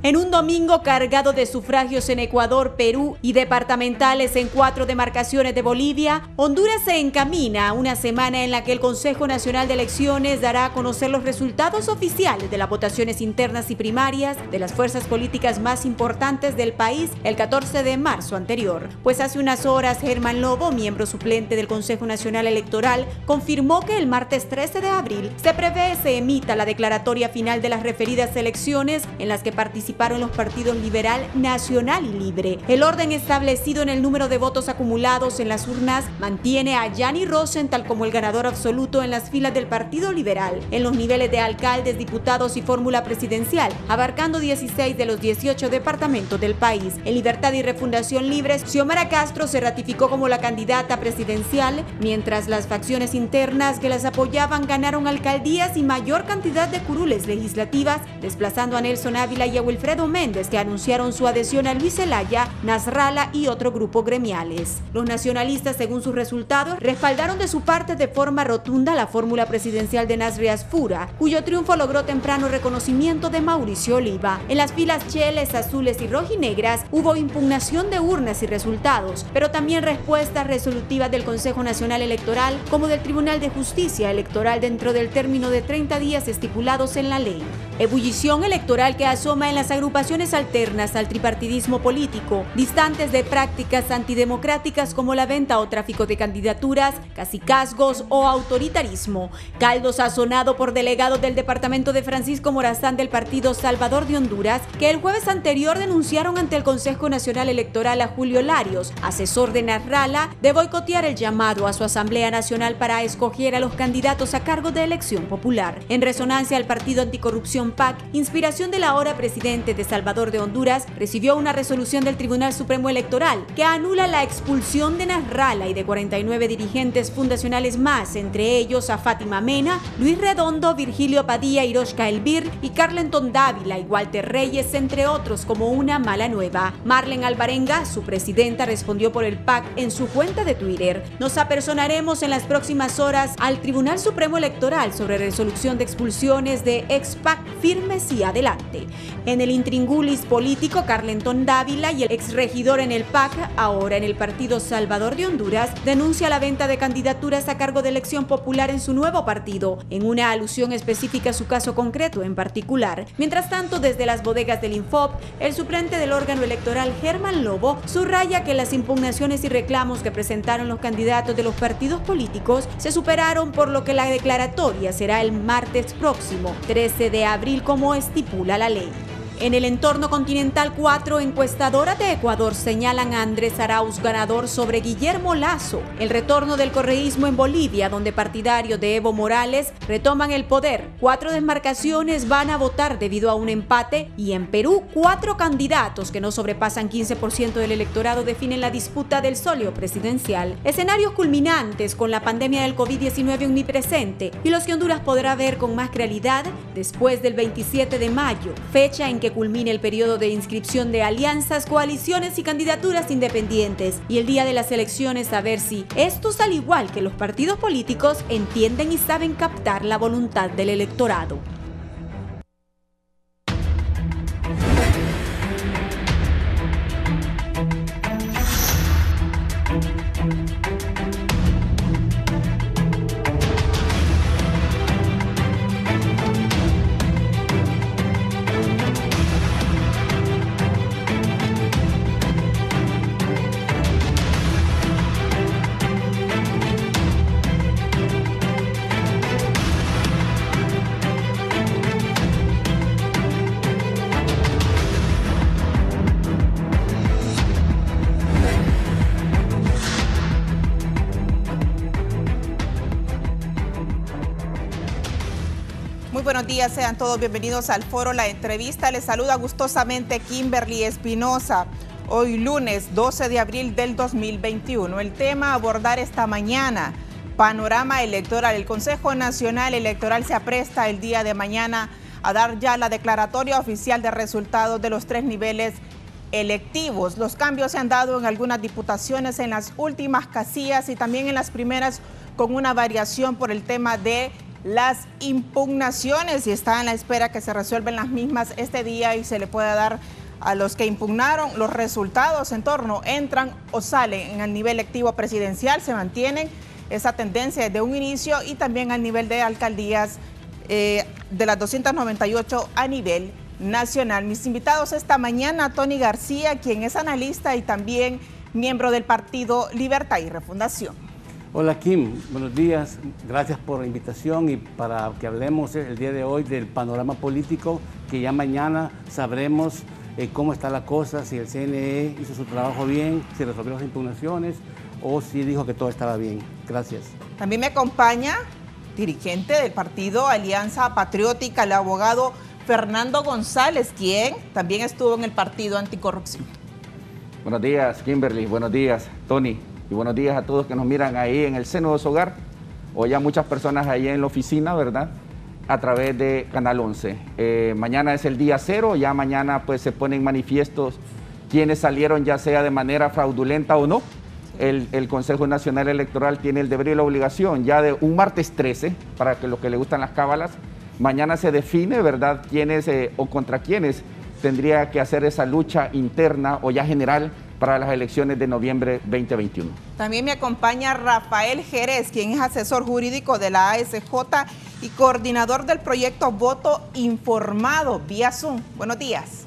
En un domingo cargado de sufragios en Ecuador, Perú y departamentales en 4 demarcaciones de Bolivia, Honduras se encamina a una semana en la que el Consejo Nacional de Elecciones dará a conocer los resultados oficiales de las votaciones internas y primarias de las fuerzas políticas más importantes del país el 14 de marzo anterior. Pues hace unas horas, Germán Lobo, miembro suplente del Consejo Nacional Electoral, confirmó que el martes 13 de abril se prevé se emita la declaratoria final de las referidas elecciones en las que participaron los partidos Liberal, Nacional y Libre. El orden establecido en el número de votos acumulados en las urnas mantiene a Yanni Rosenthal como el ganador absoluto en las filas del Partido Liberal, en los niveles de alcaldes, diputados y fórmula presidencial, abarcando 16 de los 18 departamentos del país. En Libertad y Refundación Libre, Xiomara Castro se ratificó como la candidata presidencial, mientras las facciones internas que las apoyaban ganaron alcaldías y mayor cantidad de curules legislativas, desplazando a Nelson Ávila y a Wilfredo Méndez, que anunciaron su adhesión a Luis Zelaya, Nasralla y otro grupo gremiales. Los nacionalistas, según sus resultados, respaldaron de su parte de forma rotunda la fórmula presidencial de Nasri Asfura, cuyo triunfo logró temprano reconocimiento de Mauricio Oliva. En las filas cheles, azules y rojinegras hubo impugnación de urnas y resultados, pero también respuestas resolutivas del Consejo Nacional Electoral como del Tribunal de Justicia Electoral dentro del término de 30 días estipulados en la ley. Ebullición electoral que asoma en las agrupaciones alternas al tripartidismo político, distantes de prácticas antidemocráticas como la venta o tráfico de candidaturas, cacicazgos o autoritarismo. Caldo sazonado por delegados del departamento de Francisco Morazán del Partido Salvador de Honduras, que el jueves anterior denunciaron ante el Consejo Nacional Electoral a Julio Larios, asesor de Nasralla, de boicotear el llamado a su Asamblea Nacional para escoger a los candidatos a cargo de elección popular. En resonancia al Partido Anticorrupción PAC, inspiración del ahora presidente de Salvador de Honduras, recibió una resolución del Tribunal Supremo Electoral que anula la expulsión de Nasralla y de 49 dirigentes fundacionales más, entre ellos a Fátima Mena, Luis Redondo, Virgilio Padilla, Hiroshka Elvir y Carlenton Dávila y Walter Reyes, entre otros, como una mala nueva. Marlene Alvarenga, su presidenta, respondió por el PAC en su cuenta de Twitter: nos apersonaremos en las próximas horas al Tribunal Supremo Electoral sobre resolución de expulsiones de ex-PAC, firmes y adelante. En el intríngulis político, Carlenton Dávila y el exregidor en el PAC, ahora en el Partido Salvador de Honduras, denuncia la venta de candidaturas a cargo de elección popular en su nuevo partido, en una alusión específica a su caso concreto en particular. Mientras tanto, desde las bodegas del Infop, el suplente del órgano electoral, Germán Lobo, subraya que las impugnaciones y reclamos que presentaron los candidatos de los partidos políticos se superaron, por lo que la declaratoria será el martes próximo, 13 de abril, como estipula la ley. En el entorno continental, 4 encuestadoras de Ecuador señalan a Andrés Arauz ganador sobre Guillermo Lasso. El retorno del correísmo en Bolivia, donde partidarios de Evo Morales retoman el poder. 4 demarcaciones van a votar debido a un empate, y en Perú 4 candidatos que no sobrepasan 15% del electorado definen la disputa del solio presidencial. Escenarios culminantes con la pandemia del COVID-19 omnipresente y los que Honduras podrá ver con más claridad después del 27 de mayo, fecha en que culmine el periodo de inscripción de alianzas, coaliciones y candidaturas independientes, y el día de las elecciones a ver si estos, al igual que los partidos políticos, entienden y saben captar la voluntad del electorado. Muy buenos días, sean todos bienvenidos al foro La Entrevista. Les saluda gustosamente Kimberly Espinosa. Hoy lunes 12 de abril del 2021. El tema a abordar esta mañana: panorama electoral. El Consejo Nacional Electoral se apresta el día de mañana a dar ya la declaratoria oficial de resultados de los 3 niveles electivos. Los cambios se han dado en algunas diputaciones en las últimas casillas y también en las primeras, con una variación por el tema de las impugnaciones y está en la espera que se resuelvan las mismas este día y se le pueda dar a los que impugnaron los resultados en torno, entran o salen en el nivel electivo presidencial, se mantienen esa tendencia desde un inicio y también al nivel de alcaldías de las 298 a nivel nacional. Mis invitados esta mañana, Tony García, quien es analista y también miembro del partido Libertad y Refundación. Hola Kim, buenos días, gracias por la invitación y para que hablemos el día de hoy del panorama político, que ya mañana sabremos cómo está la cosa, si el CNE hizo su trabajo bien, si resolvió las impugnaciones o si dijo que todo estaba bien. Gracias. También me acompaña dirigente del partido Alianza Patriótica, el abogado Fernando González, quien también estuvo en el partido anticorrupción. Buenos días, Kimberly. Buenos días, Tony. Y buenos días a todos que nos miran ahí en el seno de su hogar o ya muchas personas ahí en la oficina, ¿verdad? A través de Canal 11. Mañana es el día cero, ya mañana pues se ponen manifiestos quienes salieron ya sea de manera fraudulenta o no. El Consejo Nacional Electoral tiene el deber y la obligación ya de un martes 13, para que los que le gustan las cábalas, mañana se define, ¿verdad?, quiénes o contra quiénes tendría que hacer esa lucha interna o ya general para las elecciones de noviembre 2021. También me acompaña Rafael Jerez, quien es asesor jurídico de la ASJ y coordinador del proyecto Voto Informado vía Zoom. Buenos días.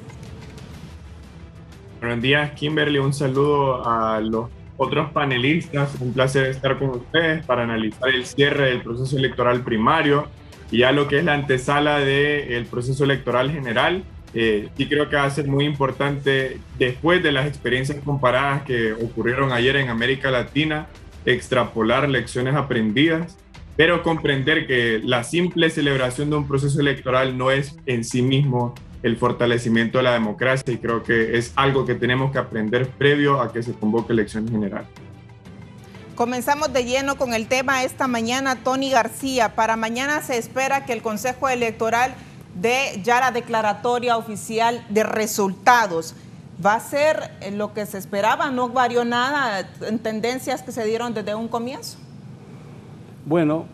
Buenos días, Kimberly. Un saludo a los otros panelistas. Un placer estar con ustedes para analizar el cierre del proceso electoral primario y ya lo que es la antesala del proceso electoral general. Sí creo que va a ser muy importante, después de las experiencias comparadas que ocurrieron ayer en América Latina, extrapolar lecciones aprendidas, pero comprender que la simple celebración de un proceso electoral no es en sí mismo el fortalecimiento de la democracia, y creo que es algo que tenemos que aprender previo a que se convoque elecciones generales. Comenzamos de lleno con el tema esta mañana. Tony García, para mañana se espera que el Consejo Electoral dé ya la declaratoria oficial de resultados. ¿Va a ser lo que se esperaba? ¿No varió nada en tendencias que se dieron desde un comienzo? Bueno,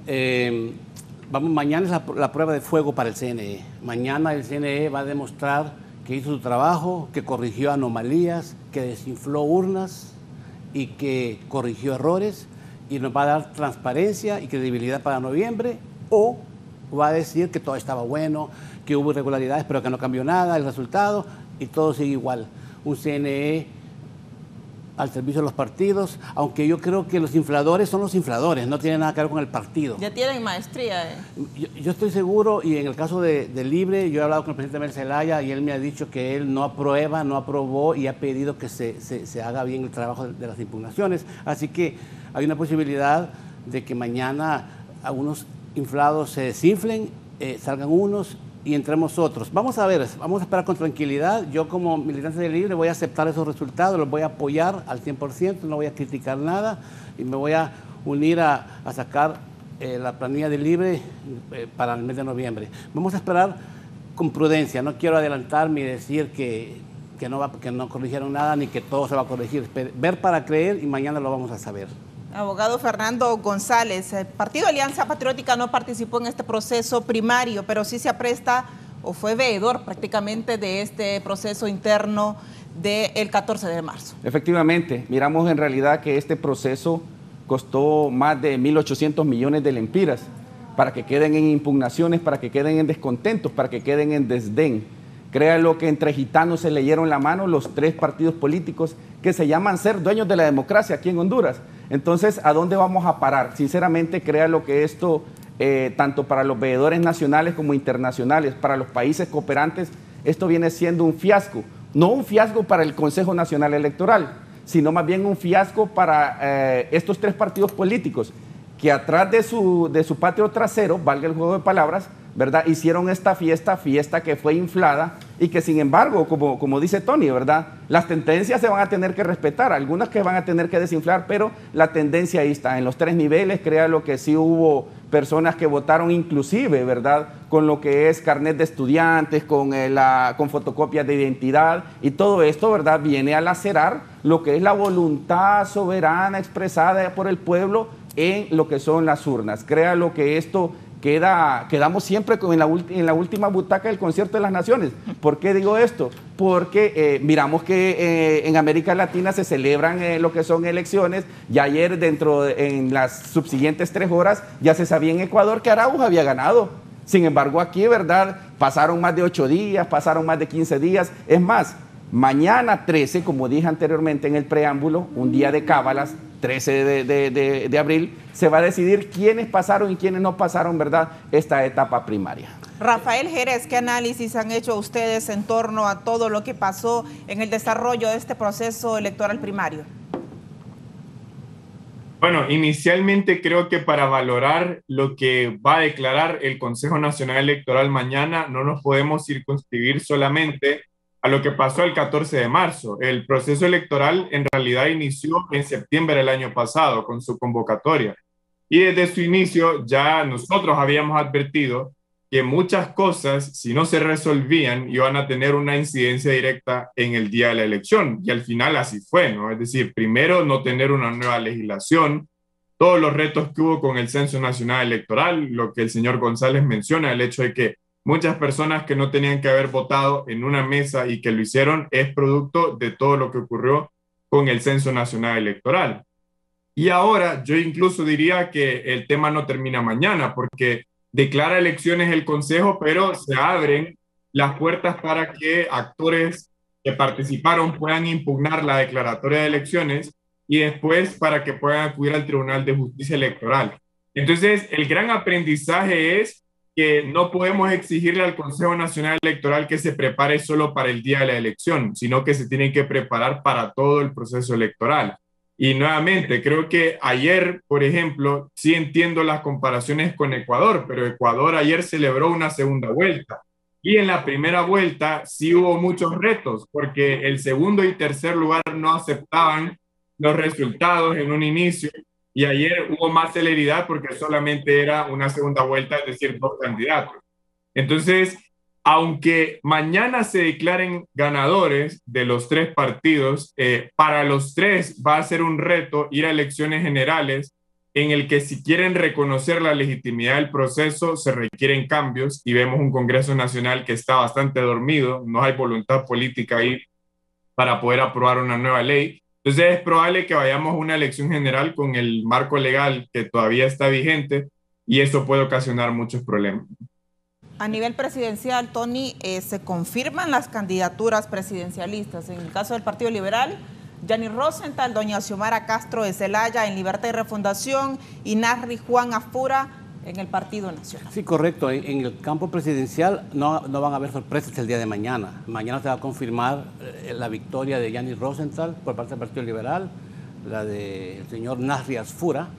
mañana es la prueba de fuego para el CNE. Mañana el CNE va a demostrar que hizo su trabajo, que corrigió anomalías, que desinfló urnas y que corrigió errores, y nos va a dar transparencia y credibilidad para noviembre, o va a decir que todo estaba bueno, que hubo irregularidades pero que no cambió nada el resultado y todo sigue igual. Un CNE al servicio de los partidos, aunque yo creo que los infladores son los infladores, no tienen nada que ver con el partido. Ya tienen maestría. Yo estoy seguro, y en el caso de Libre, yo he hablado con el presidente Mel Zelaya y él me ha dicho que él no aprueba, no aprobó y ha pedido que se haga bien el trabajo de las impugnaciones. Así que hay una posibilidad de que mañana algunos inflados se desinflen, salgan unos y entremos otros. Vamos a ver, vamos a esperar con tranquilidad. Yo como militante de Libre voy a aceptar esos resultados, los voy a apoyar al 100%, no voy a criticar nada y me voy a unir a sacar la planilla de Libre para el mes de noviembre. Vamos a esperar con prudencia, no quiero adelantarme y decir que no corrigieron nada ni que todo se va a corregir. Ver para creer y mañana lo vamos a saber. Abogado Fernando González, el Partido Alianza Patriótica no participó en este proceso primario, pero sí se apresta o fue veedor prácticamente de este proceso interno del 14 de marzo. Efectivamente, miramos en realidad que este proceso costó más de 1.800 millones de lempiras para que queden en impugnaciones, para que queden en descontentos, para que queden en desdén. Créalo que entre gitanos se leyeron la mano los tres partidos políticos que se llaman ser dueños de la democracia aquí en Honduras. Entonces, ¿a dónde vamos a parar? Sinceramente, créalo que esto, tanto para los veedores nacionales como internacionales, para los países cooperantes, esto viene siendo un fiasco. No un fiasco para el Consejo Nacional Electoral, sino más bien un fiasco para estos tres partidos políticos que atrás de su patio trasero, valga el juego de palabras, ¿verdad?, hicieron esta fiesta que fue inflada y que sin embargo, como dice Tony, ¿verdad?, las tendencias se van a tener que respetar, algunas que van a tener que desinflar, pero la tendencia ahí está, en los tres niveles. Créalo que sí hubo personas que votaron inclusive, ¿verdad?, con lo que es carnet de estudiantes, con fotocopias de identidad, y todo esto, ¿verdad?, viene a lacerar lo que es la voluntad soberana expresada por el pueblo en lo que son las urnas. Créalo que esto quedamos siempre en la última butaca del concierto de las naciones. ¿Por qué digo esto? Porque miramos que en América Latina se celebran lo que son elecciones. Ya ayer, en las subsiguientes 3 horas, ya se sabía en Ecuador que Arauz había ganado. Sin embargo, aquí, ¿verdad? Pasaron más de 8 días, pasaron más de 15 días. Es más, mañana 13, como dije anteriormente en el preámbulo, un día de cábalas, 13 de abril, se va a decidir quiénes pasaron y quiénes no pasaron, ¿verdad?, esta etapa primaria. Rafael Jerez, ¿qué análisis han hecho ustedes en torno a todo lo que pasó en el desarrollo de este proceso electoral primario? Bueno, inicialmente creo que para valorar lo que va a declarar el Consejo Nacional Electoral mañana, no nos podemos circunscribir solamente a lo que pasó el 14 de marzo. El proceso electoral en realidad inició en septiembre del año pasado con su convocatoria. Y desde su inicio ya nosotros habíamos advertido que muchas cosas, si no se resolvían, iban a tener una incidencia directa en el día de la elección. Y al final así fue, ¿no? Es decir, primero, no tener una nueva legislación, todos los retos que hubo con el Censo Nacional Electoral, lo que el señor González menciona, el hecho de que muchas personas que no tenían que haber votado en una mesa y que lo hicieron es producto de todo lo que ocurrió con el Censo Nacional Electoral. Y ahora yo incluso diría que el tema no termina mañana porque declara elecciones el Consejo, pero se abren las puertas para que actores que participaron puedan impugnar la declaratoria de elecciones y después para que puedan acudir al Tribunal de Justicia Electoral. Entonces, el gran aprendizaje es que no podemos exigirle al Consejo Nacional Electoral que se prepare solo para el día de la elección, sino que se tiene que preparar para todo el proceso electoral. Y nuevamente, creo que ayer, por ejemplo, sí entiendo las comparaciones con Ecuador, pero Ecuador ayer celebró una segunda vuelta. Y en la primera vuelta sí hubo muchos retos, porque el segundo y tercer lugar no aceptaban los resultados en un inicio. Y ayer hubo más celeridad porque solamente era una segunda vuelta, es decir, 2 candidatos. Entonces, aunque mañana se declaren ganadores de los 3 partidos, para los 3 va a ser un reto ir a elecciones generales en el que si quieren reconocer la legitimidad del proceso se requieren cambios y vemos un Congreso Nacional que está bastante dormido, no hay voluntad política ahí para poder aprobar una nueva ley. Entonces es probable que vayamos a una elección general con el marco legal que todavía está vigente y eso puede ocasionar muchos problemas. A nivel presidencial, Tony, ¿se confirman las candidaturas presidencialistas? En el caso del Partido Liberal, Yanni Rosenthal, doña Xiomara Castro de Zelaya en Libertad y Refundación y Nasri Juan Afura en el Partido Nacional. Sí, correcto. En el campo presidencial no van a haber sorpresas el día de mañana. Mañana se va a confirmar la victoria de Yanni Rosenthal por parte del Partido Liberal, la del señor Nasri Asfura.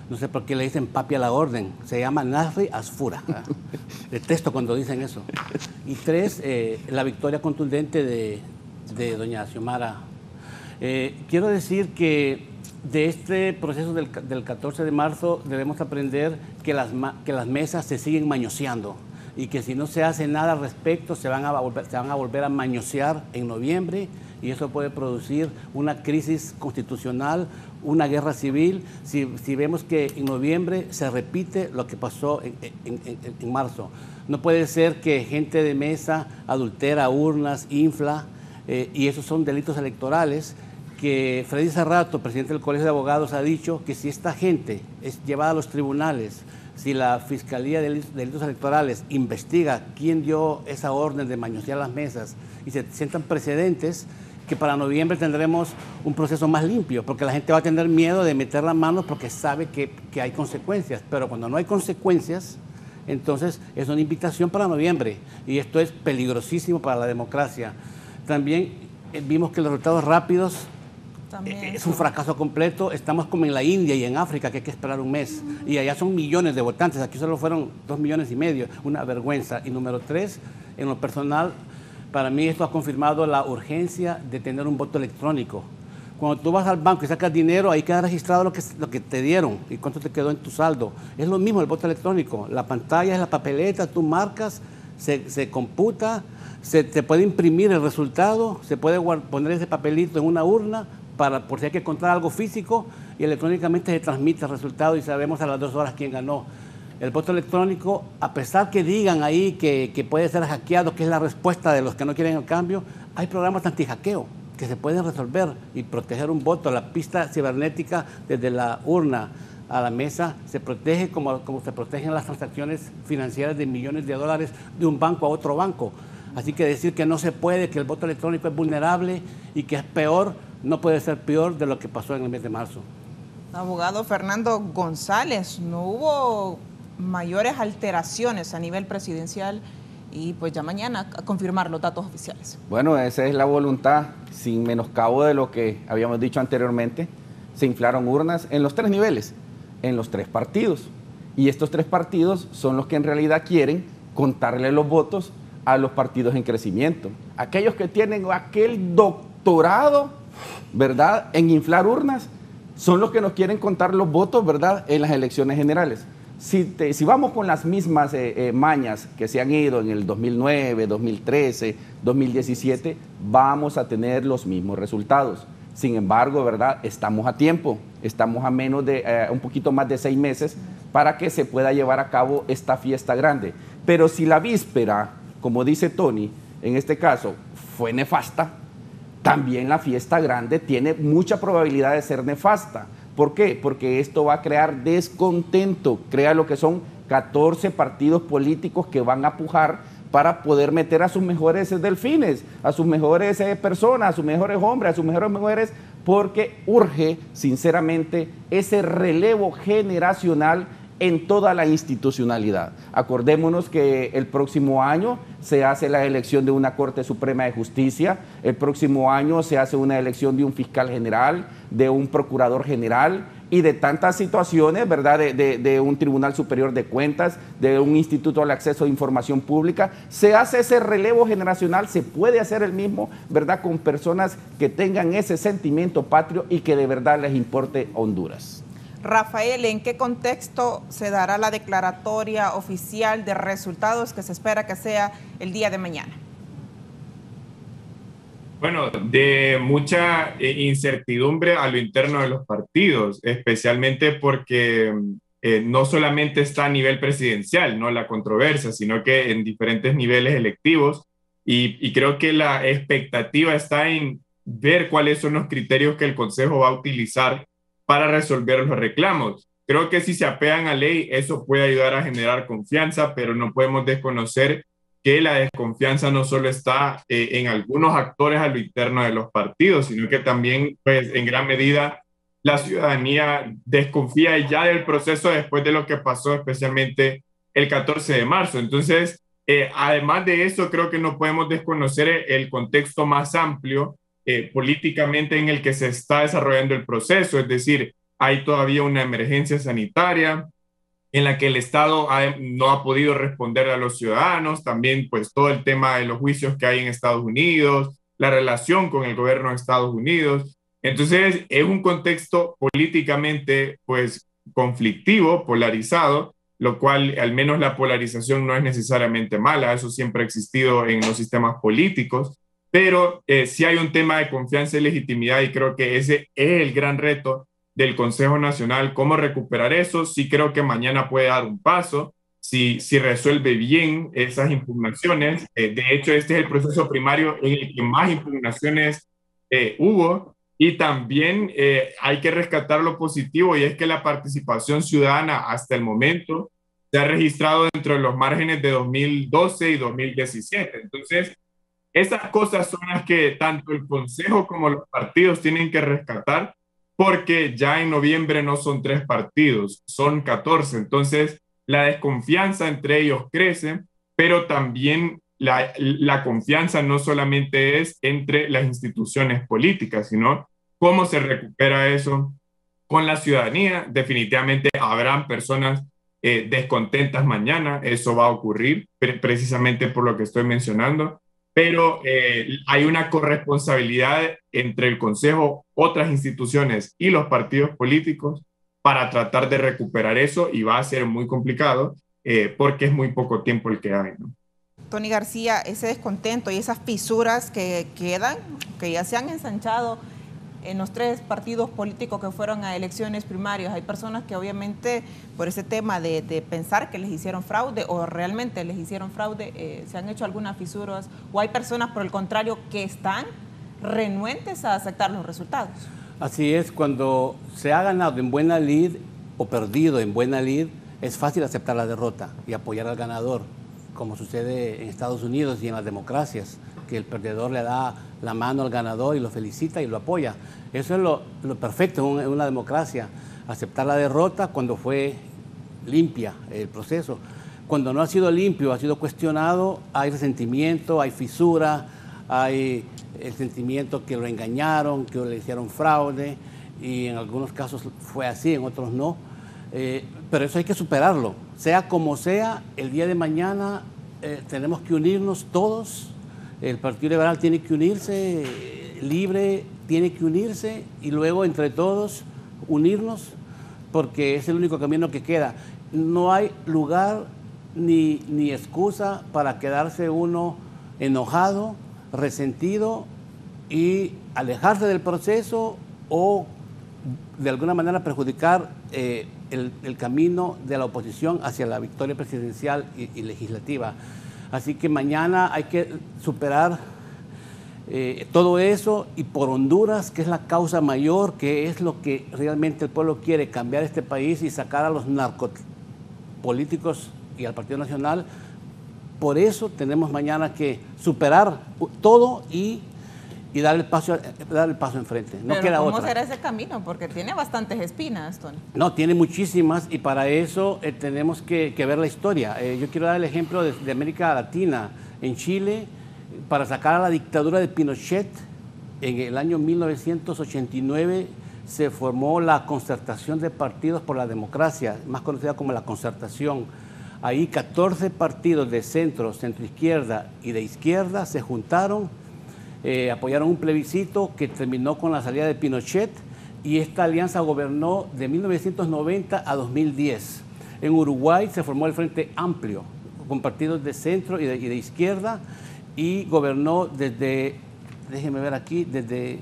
No sé por qué le dicen papi a la orden. Se llama Nasri Asfura. Detesto cuando dicen eso. Y 3, la victoria contundente de doña Xiomara. Quiero decir que de este proceso del 14 de marzo debemos aprender que las mesas se siguen mañoseando y que si no se hace nada al respecto se van a volver a mañosear en noviembre y eso puede producir una crisis constitucional, una guerra civil, si vemos que en noviembre se repite lo que pasó en marzo. No puede ser que gente de mesa adultera urnas, infla, y esos son delitos electorales, que Freddy Serrato, presidente del Colegio de Abogados, ha dicho que si esta gente es llevada a los tribunales, si la Fiscalía de Delitos Electorales investiga quién dio esa orden de mañosear las mesas y se sientan precedentes, que para noviembre tendremos un proceso más limpio, porque la gente va a tener miedo de meter las manos porque sabe que hay consecuencias, pero cuando no hay consecuencias, entonces es una invitación para noviembre y esto es peligrosísimo para la democracia. También vimos que los resultados rápidos es un fracaso completo. Estamos como en la India y en África, que hay que esperar un mes. Y allá son millones de votantes, aquí solo fueron 2,5 millones, una vergüenza. Y número 3, en lo personal, para mí esto ha confirmado la urgencia de tener un voto electrónico. Cuando tú vas al banco y sacas dinero, ahí queda registrado lo que te dieron y cuánto te quedó en tu saldo. Es lo mismo el voto electrónico. La pantalla es la papeleta, tú marcas, se computa, se puede imprimir el resultado, se puede poner ese papelito en una urna por si hay que encontrar algo físico y electrónicamente se transmite el resultado y sabemos a las 2 horas quién ganó. el voto electrónico, a pesar que digan ahí que puede ser hackeado, que es la respuesta de los que no quieren el cambio, hay programas anti-hackeo que se pueden resolver y proteger un voto. La pista cibernética desde la urna a la mesa se protege como se protegen las transacciones financieras de millones de dólares de un banco a otro banco. Así que decir que no se puede, que el voto electrónico es vulnerable y que es peor, no puede ser peor de lo que pasó en el mes de marzo. Abogado Fernando González, no hubo mayores alteraciones a nivel presidencial y pues ya mañana a confirmar los datos oficiales. Bueno, esa es la voluntad, sin menoscabo de lo que habíamos dicho anteriormente. Se inflaron urnas en los 3 niveles, en los 3 partidos. Y estos 3 partidos son los que en realidad quieren contarle los votos a los partidos en crecimiento. Aquellos que tienen aquel doctorado, ¿verdad?, en inflar urnas, son los que nos quieren contar los votos, ¿verdad?, en las elecciones generales. Si vamos con las mismas mañas que se han ido en el 2009, 2013, 2017, vamos a tener los mismos resultados. Sin embargo, ¿verdad?, estamos a tiempo, estamos a menos de un poquito más de 6 meses para que se pueda llevar a cabo esta fiesta grande. Pero si la víspera, como dice Tony, en este caso, fue nefasta, también la fiesta grande tiene mucha probabilidad de ser nefasta. ¿Por qué? Porque esto va a crear descontento, crea lo que son 14 partidos políticos que van a pujar para poder meter a sus mejores delfines, a sus mejores personas, a sus mejores hombres, a sus mejores mujeres, porque urge, sinceramente, ese relevo generacional en toda la institucionalidad. Acordémonos que el próximo año se hace la elección de una Corte Suprema de Justicia, el próximo año se hace una elección de un fiscal general, de un procurador general y de tantas situaciones, ¿verdad?, de un Tribunal Superior de Cuentas, de un Instituto al Acceso a Información Pública. Se hace ese relevo generacional, se puede hacer el mismo, ¿verdad?, con personas que tengan ese sentimiento patrio y que de verdad les importe Honduras. Rafael, ¿en qué contexto se dará la declaratoria oficial de resultados que se espera que sea el día de mañana? Bueno, de mucha incertidumbre a lo interno de los partidos, especialmente porque no solamente está a nivel presidencial, ¿no?, la controversia, sino que en diferentes niveles electivos, y creo que la expectativa está en ver cuáles son los criterios que el Consejo va a utilizar para resolver los reclamos. Creo que si se apegan a ley, eso puede ayudar a generar confianza, pero no podemos desconocer que la desconfianza no solo está en algunos actores a lo interno de los partidos, sino que también, pues, en gran medida, la ciudadanía desconfía ya del proceso después de lo que pasó, especialmente el 14 de marzo. Entonces, además de eso, creo que no podemos desconocer el contexto más amplio políticamente en el que se está desarrollando el proceso, es decir, hay todavía una emergencia sanitaria en la que el Estado no ha podido responder a los ciudadanos, también pues todo el tema de los juicios que hay en Estados Unidos, la relación con el gobierno de Estados Unidos. Entonces es un contexto políticamente pues conflictivo, polarizado, lo cual al menos la polarización no es necesariamente mala, eso siempre ha existido en los sistemas políticos, pero sí hay un tema de confianza y legitimidad y creo que ese es el gran reto del Consejo Nacional, cómo recuperar eso. Sí creo que mañana puede dar un paso, si resuelve bien esas impugnaciones. De hecho, este es el proceso primario en el que más impugnaciones hubo, y también hay que rescatar lo positivo, y es que la participación ciudadana hasta el momento se ha registrado dentro de los márgenes de 2012 y 2017. Entonces, esas cosas son las que tanto el Consejo como los partidos tienen que rescatar, porque ya en noviembre no son 3 partidos, son 14. Entonces, la desconfianza entre ellos crece, pero también la confianza no solamente es entre las instituciones políticas, sino cómo se recupera eso con la ciudadanía. Definitivamente habrán personas descontentas mañana, eso va a ocurrir precisamente por lo que estoy mencionando, pero hay una corresponsabilidad entre el Consejo, otras instituciones y los partidos políticos para tratar de recuperar eso, y va a ser muy complicado porque es muy poco tiempo el que hay, ¿no? Tony García, ese descontento y esas fisuras que quedan, que ya se han ensanchado, en los 3 partidos políticos que fueron a elecciones primarias, hay personas que obviamente por ese tema de pensar que les hicieron fraude o realmente les hicieron fraude, se han hecho algunas fisuras, o hay personas por el contrario que están renuentes a aceptar los resultados. Así es, cuando se ha ganado en buena lid o perdido en buena lid, es fácil aceptar la derrota y apoyar al ganador, como sucede en Estados Unidos y en las democracias, que el perdedor le da la mano al ganador y lo felicita y lo apoya. Eso es lo perfecto en una democracia, aceptar la derrota cuando fue limpia el proceso. Cuando no ha sido limpio, ha sido cuestionado, hay resentimiento, hay fisura, hay el sentimiento que lo engañaron, que le hicieron fraude, y en algunos casos fue así, en otros no. Pero eso hay que superarlo. Sea como sea, el día de mañana tenemos que unirnos todos. El Partido Liberal tiene que unirse, Libre tiene que unirse, y luego entre todos unirnos, porque es el único camino que queda. No hay lugar ni excusa para quedarse uno enojado, resentido y alejarse del proceso o de alguna manera perjudicar el camino de la oposición hacia la victoria presidencial y legislativa. Así que mañana hay que superar todo eso, y por Honduras, que es la causa mayor, que es lo que realmente el pueblo quiere, cambiar este país y sacar a los narcopolíticos y al Partido Nacional. Por eso tenemos mañana que superar todo y dar el paso enfrente. No queda otra. ¿Cómo será ese camino? Porque tiene bastantes espinas, Tony. No, tiene muchísimas, y para eso tenemos que ver la historia. Yo quiero dar el ejemplo de América Latina. En Chile, para sacar a la dictadura de Pinochet, en el año 1989 se formó la Concertación de Partidos por la Democracia, más conocida como la Concertación. Ahí 14 partidos de centro, centroizquierda y de izquierda se juntaron, apoyaron un plebiscito que terminó con la salida de Pinochet, y esta alianza gobernó de 1990 a 2010. En Uruguay se formó el Frente Amplio, con partidos de centro y de izquierda, y gobernó desde, déjenme ver aquí, desde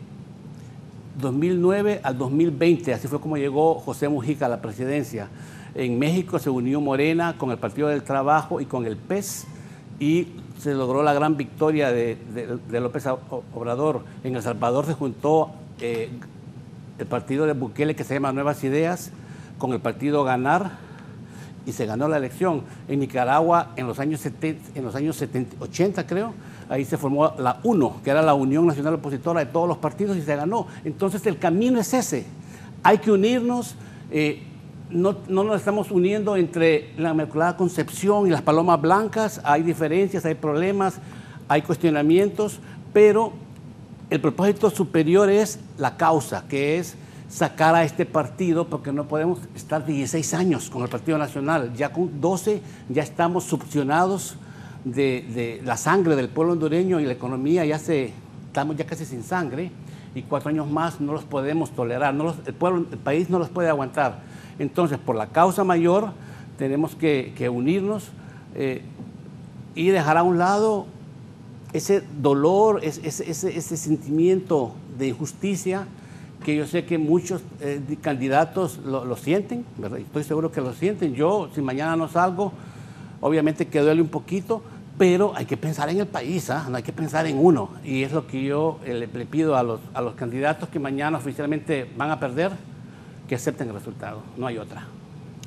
2009 al 2020, así fue como llegó José Mujica a la presidencia. En México se unió Morena con el Partido del Trabajo y con el PES, y se logró la gran victoria de López Obrador. En El Salvador se juntó el partido de Bukele, que se llama Nuevas Ideas, con el partido Ganar, y se ganó la elección. En Nicaragua, en los años 80 creo, ahí se formó la UNO, que era la Unión Nacional Opositora de todos los partidos, y se ganó. Entonces el camino es ese, hay que unirnos. No nos estamos uniendo entre la Inmaculada Concepción y las Palomas Blancas. Hay diferencias, hay problemas, hay cuestionamientos, pero el propósito superior es la causa, que es sacar a este partido, porque no podemos estar 16 años con el Partido Nacional. Ya con 12 ya estamos succionados de la sangre del pueblo hondureño, y la economía estamos ya casi sin sangre, y 4 años más no los podemos tolerar, el país no los puede aguantar. Entonces, por la causa mayor, tenemos que unirnos y dejar a un lado ese dolor, ese sentimiento de injusticia, que yo sé que muchos candidatos lo sienten, ¿verdad? Estoy seguro que lo sienten. Yo, si mañana no salgo, obviamente que duele un poquito, pero hay que pensar en el país, no hay que pensar en uno. Y es lo que yo le pido a los candidatos que mañana oficialmente van a perder, que acepten el resultado, no hay otra.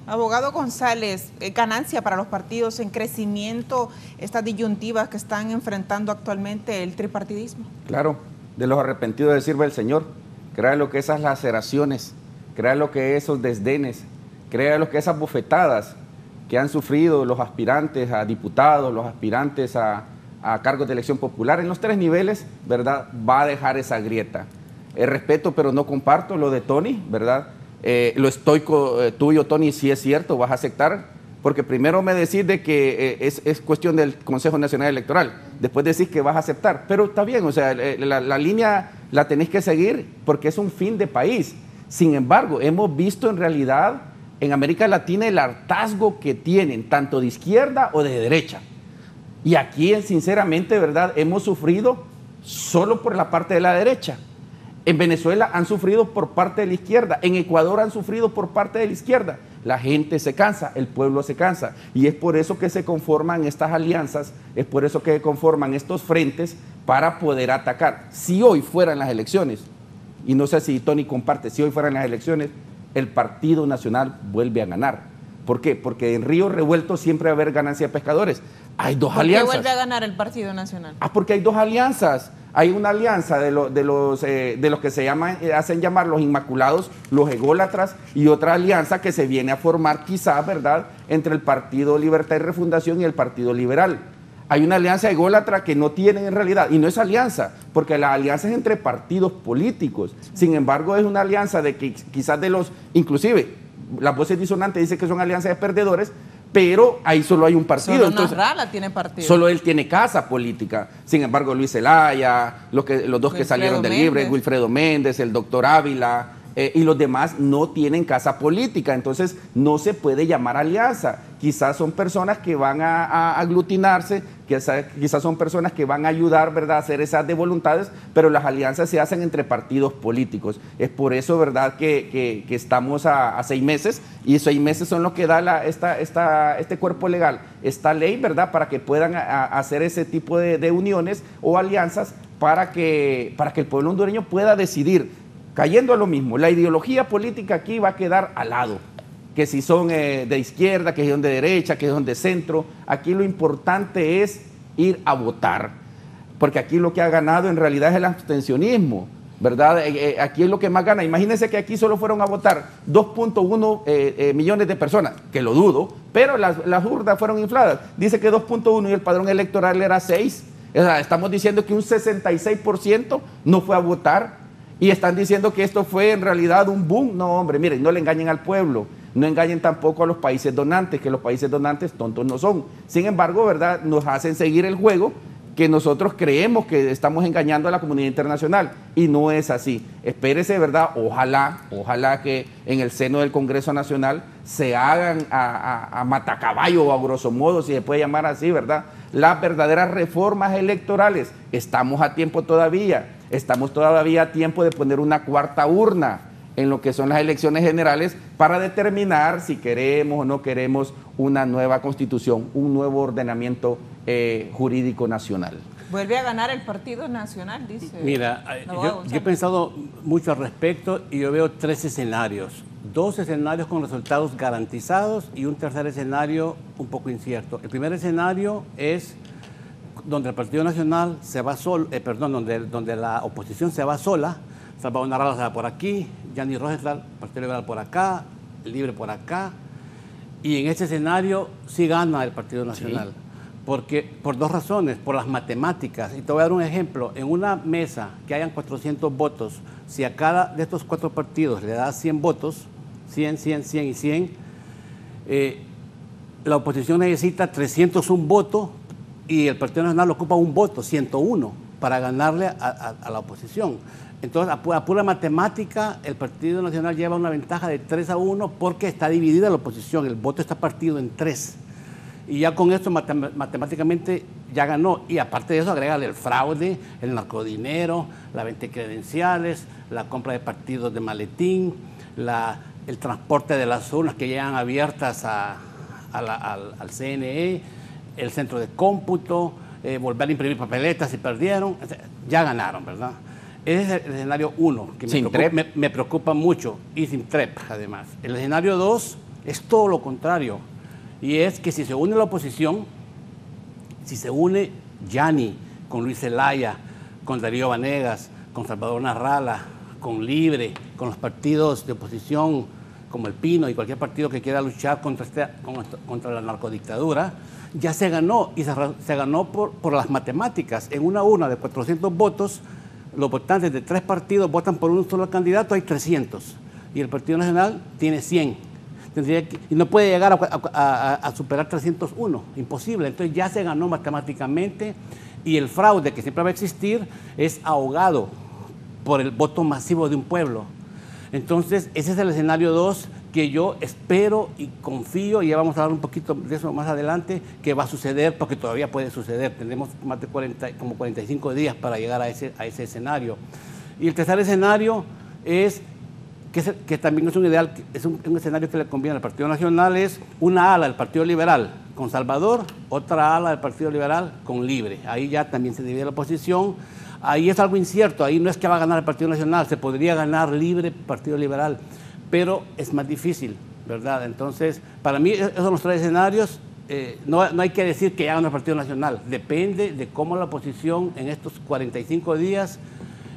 Abogado González, ganancia para los partidos en crecimiento, estas disyuntivas que están enfrentando actualmente el tripartidismo. Claro, de los arrepentidos de sirva el Señor. Crea lo que esas laceraciones, crea lo que esos desdenes, crea lo que esas bofetadas que han sufrido los aspirantes a diputados, los aspirantes a cargos de elección popular en los 3 niveles, ¿verdad? Va a dejar esa grieta. Respeto, pero no comparto lo de Tony, ¿verdad? Lo estoico tuyo, Tony, sí es cierto, vas a aceptar, porque primero me decís de que es cuestión del Consejo Nacional Electoral, después decís que vas a aceptar, pero está bien, o sea, la línea la tenés que seguir porque es un fin de país. Sin embargo, hemos visto en realidad en América Latina el hartazgo que tienen, tanto de izquierda o de derecha. Y aquí, sinceramente, ¿verdad?, hemos sufrido solo por la parte de la derecha. En Venezuela han sufrido por parte de la izquierda, en Ecuador han sufrido por parte de la izquierda. La gente se cansa, el pueblo se cansa, y es por eso que se conforman estas alianzas, es por eso que se conforman estos frentes para poder atacar. Si hoy fueran las elecciones, y no sé si Tony comparte, si hoy fueran las elecciones, el Partido Nacional vuelve a ganar. ¿Por qué? Porque en Río Revuelto siempre va a haber ganancia de pescadores. Hay dos alianzas. ¿Por qué vuelve a ganar el Partido Nacional? Porque hay dos alianzas. Hay una alianza de los que se hacen llamar los Inmaculados, los ególatras, y otra alianza que se viene a formar quizás, ¿verdad?, entre el Partido Libertad y Refundación y el Partido Liberal. Hay una alianza ególatra que no tienen en realidad, y no es alianza, porque la alianza es entre partidos políticos. Sin embargo, es una alianza de que quizás inclusive, las voces disonantes dicen que son alianzas de perdedores, pero ahí solo hay un partido. Solo entonces, Nasralla tiene partido. Solo él tiene casa política. Sin embargo, Luis Zelaya, los dos que salieron del Libre, Wilfredo Méndez, el doctor Ávila, y los demás no tienen casa política. Entonces, no se puede llamar alianza. Quizás son personas que van a aglutinarse, quizás son personas que van a ayudar, ¿verdad?, a hacer esas de voluntades, pero las alianzas se hacen entre partidos políticos. Es por eso, ¿verdad?, que estamos a 6 meses, y 6 meses son lo que da este cuerpo legal, esta ley, ¿verdad?, para que puedan hacer ese tipo de uniones o alianzas para que el pueblo hondureño pueda decidir. Cayendo a lo mismo, la ideología política aquí va a quedar al lado, que si son de izquierda, que si son de derecha, que si son de centro. Aquí lo importante es ir a votar, porque aquí lo que ha ganado en realidad es el abstencionismo, ¿verdad? Aquí es lo que más gana. Imagínense que aquí solo fueron a votar 2.1 millones de personas, que lo dudo, pero las urnas fueron infladas. Dice que 2.1 y el padrón electoral era 6. O sea, estamos diciendo que un 66% no fue a votar. Y están diciendo que esto fue en realidad un boom. No, hombre, miren, no le engañen al pueblo, no engañen tampoco a los países donantes, que los países donantes tontos no son. Sin embargo, ¿verdad?, nos hacen seguir el juego que nosotros creemos que estamos engañando a la comunidad internacional, y no es así. Espérese, ¿verdad? Ojalá que en el seno del Congreso Nacional se hagan a matacaballo, o a grosso modo, si se puede llamar así, ¿verdad?, las verdaderas reformas electorales. Estamos a tiempo todavía. Estamos todavía a tiempo de poner una cuarta urna en lo que son las elecciones generales para determinar si queremos o no queremos una nueva constitución, un nuevo ordenamiento jurídico nacional. Vuelve a ganar el Partido Nacional, dice. Mira, yo he pensado mucho al respecto, y yo veo 3 escenarios. 2 escenarios con resultados garantizados y un tercer escenario un poco incierto. El primer escenario es donde el Partido Nacional se va solo, donde la oposición se va sola. Salvador Narrala se va por aquí, Yanni Rosenthal, Partido Liberal por acá, el Libre por acá, y en ese escenario sí gana el Partido Nacional. Sí. Porque, por 2 razones, por las matemáticas. Y te voy a dar un ejemplo. En una mesa que hayan 400 votos, si a cada de estos 4 partidos le da 100 votos, 100, 100, 100 y 100, la oposición necesita 301 votos, y el Partido Nacional ocupa 1 voto, 101, para ganarle a la oposición. Entonces, a pura matemática, el Partido Nacional lleva una ventaja de 3-1 porque está dividida la oposición, el voto está partido en 3. Y ya con esto matemáticamente ya ganó. Y aparte de eso, agrégale el fraude, el narcodinero, la venta de credenciales, la compra de partidos de maletín, el transporte de las urnas que llegan abiertas al CNE, el centro de cómputo, volver a imprimir papeletas si perdieron. Ya ganaron, ¿verdad? Ese es el escenario 1, que me preocupa mucho, y sin TREP, además. El escenario 2 es todo lo contrario. Y es que si se une la oposición, si se une Yanni con Luis Zelaya, con Darío Vanegas, con Salvador Narrala, con Libre, con los partidos de oposición como el Pino y cualquier partido que quiera luchar contra la narcodictadura, ya se ganó, y se ganó por las matemáticas. En una urna de 400 votos, los votantes de 3 partidos votan por un solo candidato, hay 300, y el Partido Nacional tiene 100. Y no puede llegar a superar 301, imposible. Entonces ya se ganó matemáticamente, y el fraude que siempre va a existir es ahogado por el voto masivo de un pueblo. Entonces ese es el escenario 2 que yo espero y confío, y ya vamos a hablar un poquito de eso más adelante, que va a suceder, porque todavía puede suceder. Tenemos más de 45 días para llegar a ese escenario. Y el tercer escenario es, que también es un ideal, es un escenario que le conviene al Partido Nacional, es una ala del Partido Liberal con Salvador, otra ala del Partido Liberal con Libre. Ahí ya también se divide la oposición. Ahí es algo incierto, ahí no es que va a ganar el Partido Nacional, se podría ganar Libre, Partido Liberal, pero es más difícil, ¿verdad? Entonces, para mí, esos son los tres escenarios. No hay que decir que ya gana el Partido Nacional, depende de cómo la oposición en estos 45 días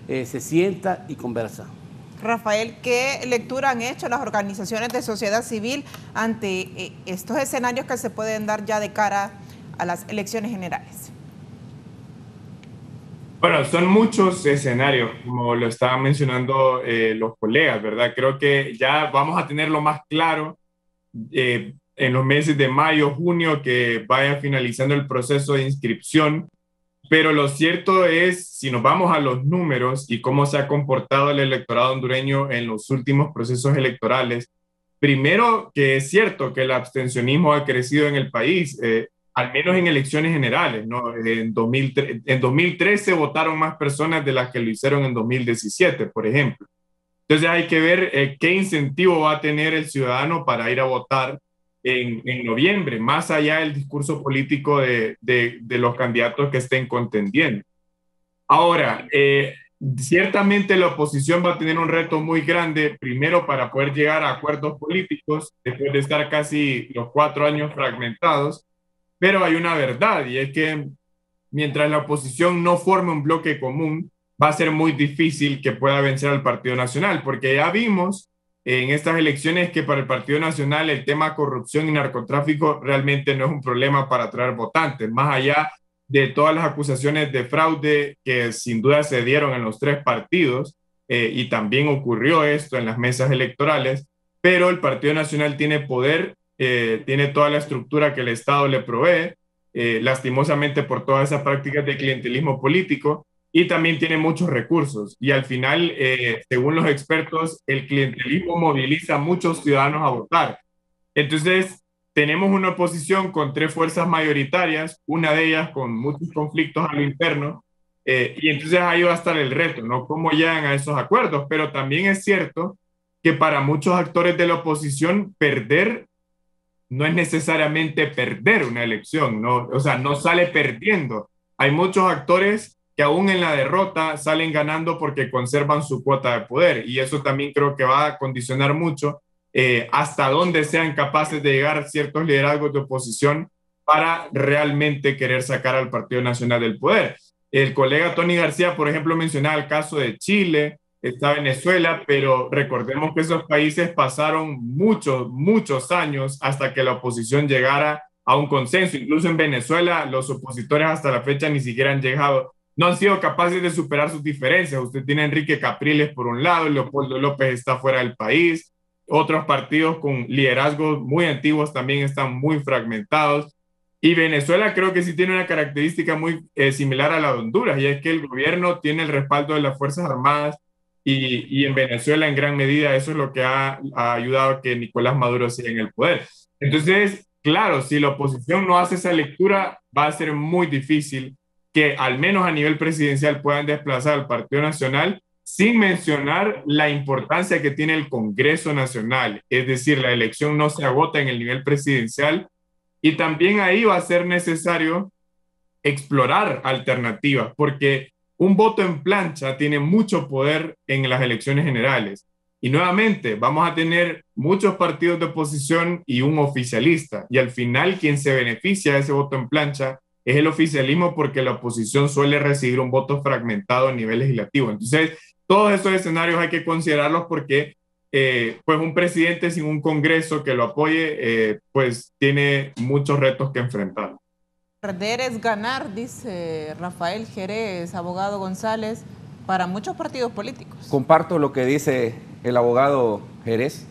se sienta y conversa. Rafael, ¿qué lectura han hecho las organizaciones de sociedad civil ante estos escenarios que se pueden dar ya de cara a las elecciones generales? Bueno, son muchos escenarios, como lo estaban mencionando los colegas, ¿verdad? Creo que ya vamos a tenerlo más claro en los meses de mayo, junio, que vaya finalizando el proceso de inscripción. Pero lo cierto es, si nos vamos a los números y cómo se ha comportado el electorado hondureño en los últimos procesos electorales, primero que es cierto que el abstencionismo ha crecido en el país, al menos en elecciones generales, ¿no? En 2013 votaron más personas de las que lo hicieron en 2017, por ejemplo. Entonces hay que ver qué incentivo va a tener el ciudadano para ir a votar en noviembre, más allá del discurso político de los candidatos que estén contendiendo. Ahora, ciertamente la oposición va a tener un reto muy grande, primero para poder llegar a acuerdos políticos, después de estar casi los 4 años fragmentados, pero hay una verdad, y es que mientras la oposición no forme un bloque común, va a ser muy difícil que pueda vencer al Partido Nacional, porque ya vimos en estas elecciones que para el Partido Nacional el tema corrupción y narcotráfico realmente no es un problema para atraer votantes, más allá de todas las acusaciones de fraude que sin duda se dieron en los 3 partidos, y también ocurrió esto en las mesas electorales, pero el Partido Nacional tiene poder, tiene toda la estructura que el Estado le provee, lastimosamente por todas esas prácticas de clientelismo político, y también tiene muchos recursos. Y al final, según los expertos, el clientelismo moviliza a muchos ciudadanos a votar. Entonces, tenemos una oposición con 3 fuerzas mayoritarias, una de ellas con muchos conflictos a lo interno, y entonces ahí va a estar el reto, ¿no? Cómo llegan a esos acuerdos. Pero también es cierto que para muchos actores de la oposición, perder no es necesariamente perder una elección, ¿no? O sea, no sale perdiendo. Hay muchos actores que aún en la derrota salen ganando porque conservan su cuota de poder, y eso también creo que va a condicionar mucho hasta dónde sean capaces de llegar ciertos liderazgos de oposición para realmente querer sacar al Partido Nacional del poder. El colega Tony García, por ejemplo, mencionaba el caso de Chile, está Venezuela, pero recordemos que esos países pasaron muchos años hasta que la oposición llegara a un consenso. Incluso en Venezuela los opositores hasta la fecha ni siquiera no han sido capaces de superar sus diferencias. Usted tiene a Enrique Capriles por un lado, Leopoldo López está fuera del país, otros partidos con liderazgos muy antiguos también están muy fragmentados, y Venezuela creo que sí tiene una característica muy similar a la de Honduras, y es que el gobierno tiene el respaldo de las Fuerzas Armadas, y en Venezuela en gran medida eso es lo que ha ayudado a que Nicolás Maduro siga en el poder. Entonces, claro, si la oposición no hace esa lectura, va a ser muy difícil que al menos a nivel presidencial puedan desplazar al Partido Nacional, sin mencionar la importancia que tiene el Congreso Nacional. Es decir, la elección no se agota en el nivel presidencial, y también ahí va a ser necesario explorar alternativas, porque un voto en plancha tiene mucho poder en las elecciones generales. Y nuevamente, vamos a tener muchos partidos de oposición y un oficialista, y al final quien se beneficia de ese voto en plancha es el oficialismo, porque la oposición suele recibir un voto fragmentado a nivel legislativo. Entonces, todos esos escenarios hay que considerarlos, porque pues un presidente sin un Congreso que lo apoye, pues tiene muchos retos que enfrentar. Perder es ganar, dice Rafael Jerez, abogado González, para muchos partidos políticos. Comparto lo que dice el abogado Jerez.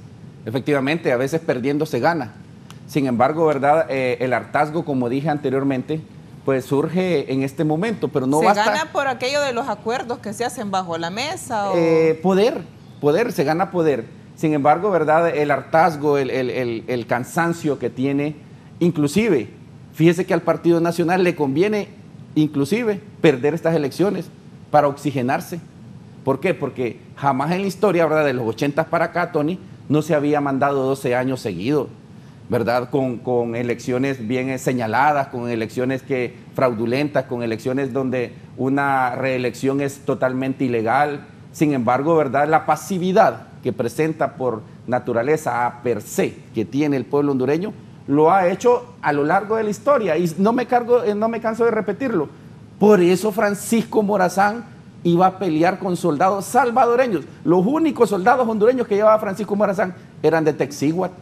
Efectivamente, a veces perdiendo se gana. Sin embargo, ¿verdad? El hartazgo, como dije anteriormente, pues surge en este momento, pero no basta. ¿Se gana por aquello de los acuerdos que se hacen bajo la mesa? Poder, se gana poder. Sin embargo, ¿verdad? El hartazgo, el cansancio que tiene, inclusive, fíjese que al Partido Nacional le conviene, inclusive, perder estas elecciones para oxigenarse. ¿Por qué? Porque jamás en la historia, ¿verdad?, de los 80 para acá, Tony, no se había mandado 12 años seguidos, ¿verdad? Con elecciones bien señaladas, con elecciones fraudulentas, con elecciones donde una reelección es totalmente ilegal. Sin embargo, ¿verdad?, la pasividad que presenta por naturaleza a per se que tiene el pueblo hondureño, lo ha hecho a lo largo de la historia y no me canso de repetirlo. Por eso Francisco Morazán iba a pelear con soldados salvadoreños. Los únicos soldados hondureños que llevaba Francisco Morazán eran de Texíhuatl.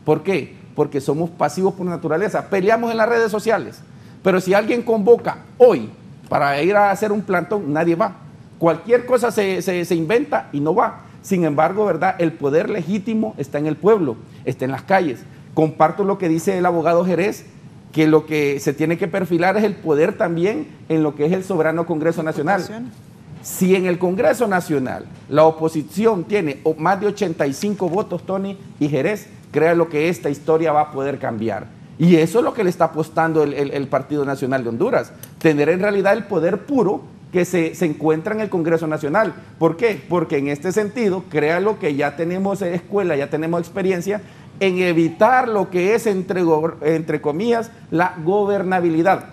¿Por qué? Porque somos pasivos por naturaleza. Peleamos en las redes sociales. Pero si alguien convoca hoy para ir a hacer un plantón, nadie va. Cualquier cosa se inventa y no va. Sin embargo, ¿verdad?, el poder legítimo está en el pueblo, está en las calles. Comparto lo que dice el abogado Jerez, que lo que se tiene que perfilar es el poder también en lo que es el soberano Congreso Nacional. Si en el Congreso Nacional la oposición tiene más de 85 votos, Tony y Jerez, créalo que esta historia va a poder cambiar. Y eso es lo que le está apostando el Partido Nacional de Honduras, tener en realidad el poder puro que se encuentra en el Congreso Nacional. ¿Por qué? Porque en este sentido, créalo que ya tenemos escuela, ya tenemos experiencia en evitar lo que es, entre comillas, la gobernabilidad.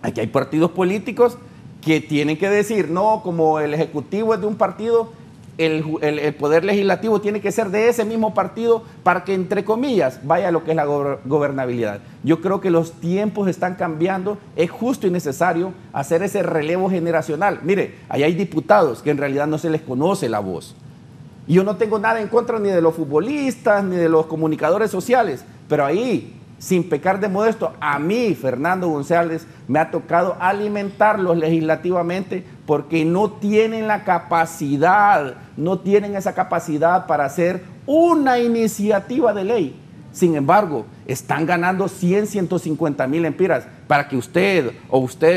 Aquí hay partidos políticos que tienen que decir, no, como el Ejecutivo es de un partido, el Poder Legislativo tiene que ser de ese mismo partido para que, entre comillas, vaya a lo que es la gobernabilidad. Yo creo que los tiempos están cambiando, es justo y necesario hacer ese relevo generacional. Mire, ahí hay diputados que en realidad no se les conoce la voz. Y yo no tengo nada en contra ni de los futbolistas, ni de los comunicadores sociales, pero ahí, sin pecar de modesto, a mí, Fernando González, me ha tocado alimentarlos legislativamente porque no tienen la capacidad, no tienen esa capacidad para hacer una iniciativa de ley. Sin embargo, están ganando 100, 150 mil empiras. Para que usted,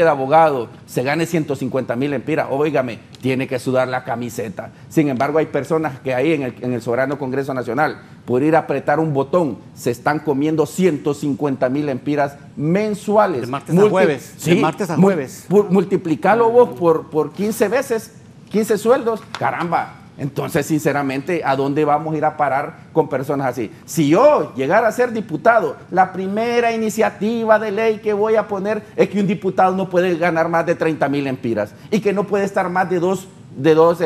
abogado, se gane 150 mil empiras, óigame, tiene que sudar la camiseta. Sin embargo, hay personas que ahí en el soberano Congreso Nacional, por ir a apretar un botón, se están comiendo 150 mil empiras mensuales. De martes a jueves. Sí, de martes a jueves. Multiplicalo vos por 15 veces, 15 sueldos, caramba. Entonces, sinceramente, ¿a dónde vamos a ir a parar con personas así? Si yo llegara a ser diputado, la primera iniciativa de ley que voy a poner es que un diputado no puede ganar más de 30 mil empiras y que no puede estar más de dos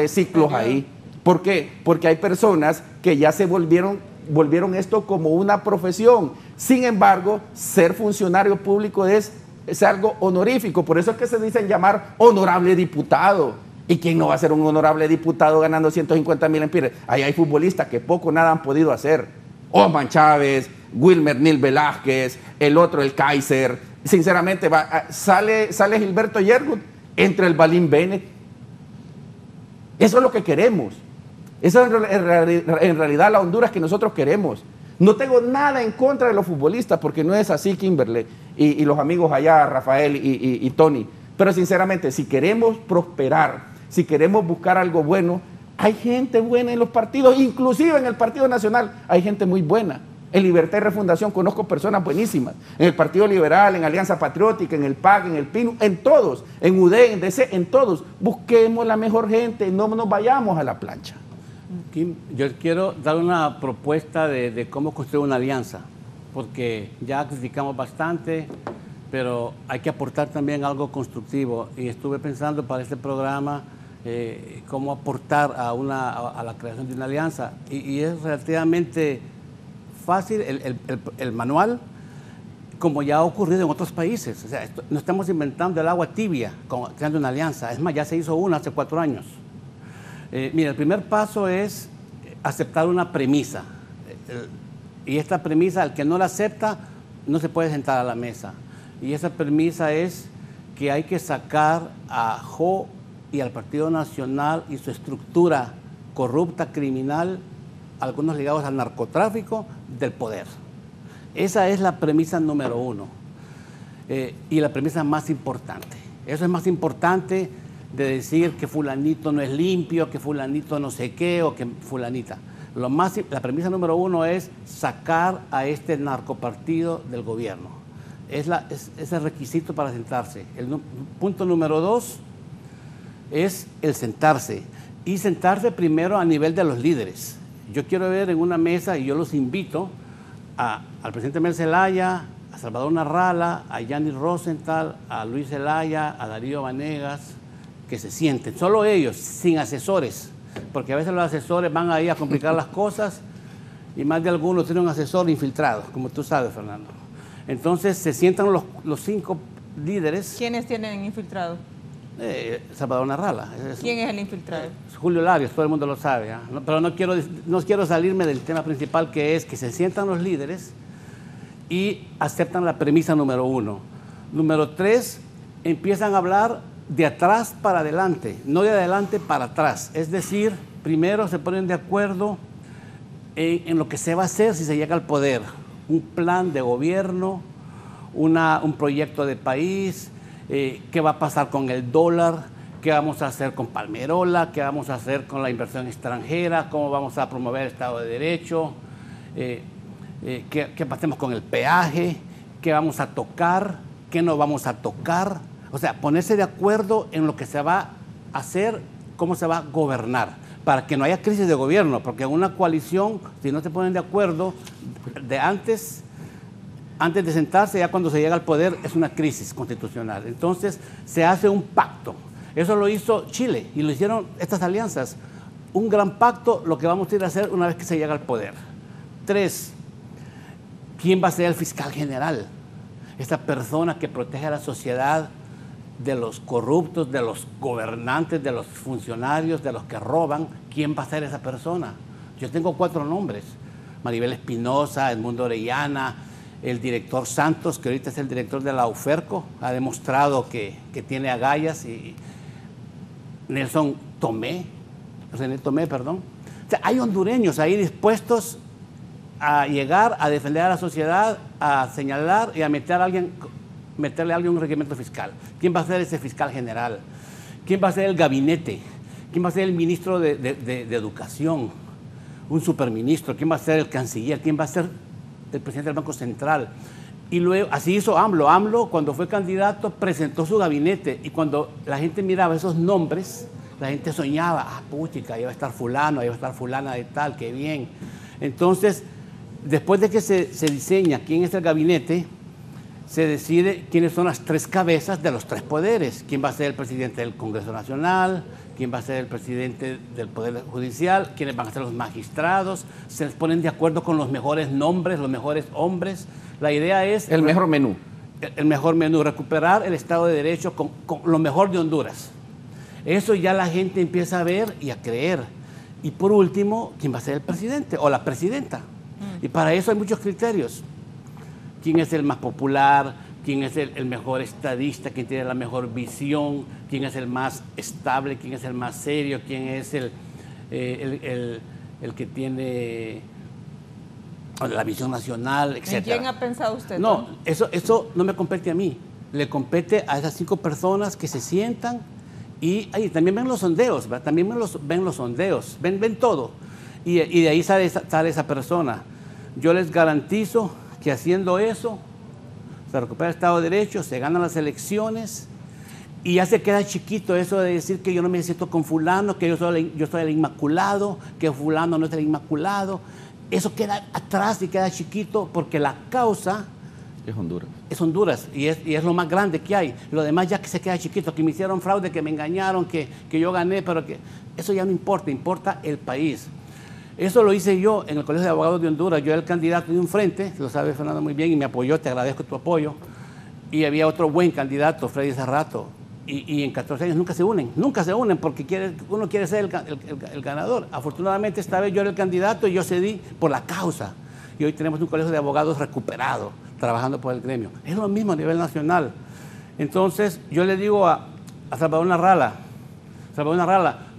ciclos ahí. ¿Por qué? Porque hay personas que ya se volvieron esto como una profesión. Sin embargo, ser funcionario público es algo honorífico. Por eso es que se dicen llamar honorable diputado. ¿Y quién no va a ser un honorable diputado ganando 150 mil empiras? Ahí hay futbolistas que poco nada han podido hacer. Osman Chávez, Wilmer Nil Velázquez, el otro, el Kaiser. Sinceramente, sale Gilberto Yergut entre el Balín Bennett. Eso es lo que queremos. Esa es en realidad la Honduras que nosotros queremos. No tengo nada en contra de los futbolistas, porque no es así, Kimberly, y los amigos allá, Rafael y Tony. Pero sinceramente, si queremos prosperar, si queremos buscar algo bueno, hay gente buena en los partidos, inclusive en el Partido Nacional hay gente muy buena. En Libertad y Refundación conozco personas buenísimas. En el Partido Liberal, en Alianza Patriótica, en el PAC, en el PINU, en todos, en UD, en DC, en todos. Busquemos la mejor gente, no nos vayamos a la plancha. Kim, yo quiero dar una propuesta de cómo construir una alianza, porque ya criticamos bastante, pero hay que aportar también algo constructivo. Y estuve pensando para este programa cómo aportar a la creación de una alianza. Y es relativamente fácil el manual, como ya ha ocurrido en otros países. O sea, no estamos inventando el agua tibia creando una alianza. Es más, ya se hizo una hace 4 años. Mira, el primer paso es aceptar una premisa. Y esta premisa, al que no la acepta, no se puede sentar a la mesa. Y esa premisa es que hay que sacar a JO y al Partido Nacional y su estructura corrupta, criminal, algunos ligados al narcotráfico, del poder. Esa es la premisa número 1 y la premisa más importante. Eso es más importante de decir que fulanito no es limpio, que fulanito no sé qué o que fulanita. La premisa número 1 es sacar a este narcopartido del gobierno. Es el requisito para sentarse. El punto número 2 es el sentarse. y sentarse primero a nivel de los líderes. Yo quiero ver en una mesa, y yo los invito al presidente Mel Zelaya, a Salvador Narrala, a Yanni Rosenthal, a Luis Zelaya, a Darío Vanegas, que se sienten, solo ellos, sin asesores, porque a veces los asesores van ahí a complicar las cosas y más de algunos tienen un asesor infiltrado, como tú sabes, Fernando. Entonces se sientan los 5 líderes. ¿Quiénes tienen infiltrado? Salvador Narrala. ¿Quién es el infiltrado? Julio Larios, todo el mundo lo sabe. No, pero no quiero salirme del tema principal, que es que se sientan los líderes y aceptan la premisa número 1. Número 3, empiezan a hablar de atrás para adelante, no de adelante para atrás. Es decir, primero se ponen de acuerdo en lo que se va a hacer si se llega al poder. Un plan de gobierno, un proyecto de país, qué va a pasar con el dólar, qué vamos a hacer con Palmerola, qué vamos a hacer con la inversión extranjera, cómo vamos a promover el Estado de Derecho, qué pasemos con el peaje, qué vamos a tocar, qué no vamos a tocar. O sea, ponerse de acuerdo en lo que se va a hacer, cómo se va a gobernar, para que no haya crisis de gobierno, porque en una coalición, si no se ponen de acuerdo de antes de sentarse, ya cuando se llega al poder es una crisis constitucional. Entonces se hace un pacto. Eso lo hizo Chile y lo hicieron estas alianzas. Un gran pacto, lo que vamos a ir a hacer una vez que se llega al poder. 3, ¿quién va a ser el fiscal general? Esta persona que protege a la sociedad de los corruptos, de los gobernantes, de los funcionarios, de los que roban. ¿Quién va a ser esa persona? Yo tengo 4 nombres. Maribel Espinosa, Edmundo Orellana, el director Santos, que ahorita es el director de la UFERCO, ha demostrado que tiene agallas, y René Tomé, perdón. O sea, hay hondureños ahí dispuestos a llegar a defender a la sociedad, a señalar y a meterle a alguien un reglamento fiscal. ¿Quién va a ser ese fiscal general? ¿Quién va a ser el gabinete? ¿Quién va a ser el ministro de Educación? Un superministro. ¿Quién va a ser el canciller? ¿Quién va a ser el presidente del Banco Central? Y luego, así hizo AMLO. AMLO, cuando fue candidato, presentó su gabinete, y cuando la gente miraba esos nombres, la gente soñaba, puchica, ahí va a estar fulano, ahí va a estar fulana de tal, qué bien. Entonces, después de que se diseña quién es el gabinete, se decide quiénes son las 3 cabezas de los 3 poderes. ¿Quién va a ser el presidente del Congreso Nacional? ¿Quién va a ser el presidente del Poder Judicial? ¿Quiénes van a ser los magistrados? Se les ponen de acuerdo con los mejores nombres, los mejores hombres. La idea es... El mejor menú. El mejor menú, recuperar el Estado de Derecho con lo mejor de Honduras. Eso ya la gente empieza a ver y a creer. Y por último, ¿quién va a ser el presidente o la presidenta? Y para eso hay muchos criterios. ¿Quién es el más popular? ¿Quién es el mejor estadista? ¿Quién tiene la mejor visión? ¿Quién es el más estable? ¿Quién es el más serio? ¿Quién es el que tiene la visión nacional, etcétera? ¿En quién ha pensado usted? No, eso no me compete a mí. Le compete a esas 5 personas que se sientan y también ven los sondeos, ¿verdad? También ven los sondeos, ven todo. Y de ahí sale esa persona. Yo les garantizo que haciendo eso se recupera el Estado de Derecho, se ganan las elecciones y ya se queda chiquito eso de decir que yo no me siento con fulano, que yo soy el inmaculado, que fulano no es el inmaculado. Eso queda atrás y queda chiquito porque la causa es Honduras. Es Honduras y es lo más grande que hay. Lo demás ya que se queda chiquito, que me hicieron fraude, que me engañaron, que yo gané, pero que eso ya no importa, importa el país. Eso lo hice yo en el Colegio de Abogados de Honduras. Yo era el candidato de un frente, lo sabe Fernando muy bien, y me apoyó, te agradezco tu apoyo. Y había otro buen candidato, Freddy Cerrato, y en 14 años nunca se unen porque uno quiere ser el ganador. Afortunadamente esta vez yo era el candidato y yo cedí por la causa. Y hoy tenemos un colegio de abogados recuperado, trabajando por el gremio. Es lo mismo a nivel nacional. Entonces yo le digo a Salvador Narrala,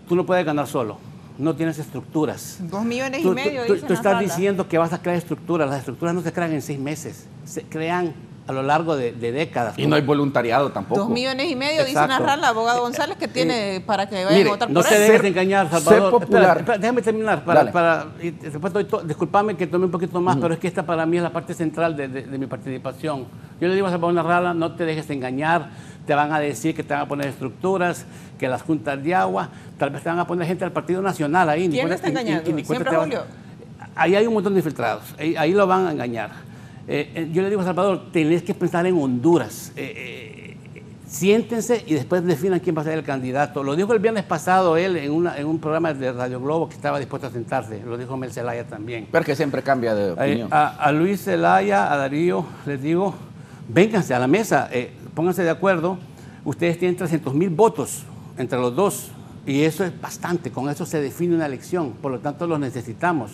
tú no puedes ganar solo. No tienes estructuras. 2,5 millones dice tú estás diciendo que vas a crear estructuras. Las estructuras no se crean en 6 meses. Se crean a lo largo de décadas. Y no hay voluntariado tampoco. 2,5 millones, dice Narrala, abogado González, que tiene para que vayan a votar por él. No te dejes engañar, Salvador. Ser popular. Espera, déjame terminar. Disculpame que tome un poquito más, pero es que esta para mí es la parte central de mi participación. Yo le digo a Salvador Narrala, no te dejes engañar. te van a decir que te van a poner estructuras, que las juntas de agua, tal vez te van a poner gente del Partido Nacional ahí. ¿Quién le está engañando? ¿Siempre Julio? Ahí hay un montón de infiltrados, ahí lo van a engañar. Yo le digo a Salvador, tenés que pensar en Honduras. Siéntense y después definan quién va a ser el candidato. Lo dijo el viernes pasado él en un programa de Radio Globo que estaba dispuesto a sentarse. Lo dijo Mel Zelaya también. Pero que siempre cambia de opinión. A Luis Zelaya, a Darío, les digo, vénganse a la mesa, pónganse de acuerdo. Ustedes tienen 300,000 votos entre los dos y eso es bastante. Con eso se define una elección, por lo tanto los necesitamos.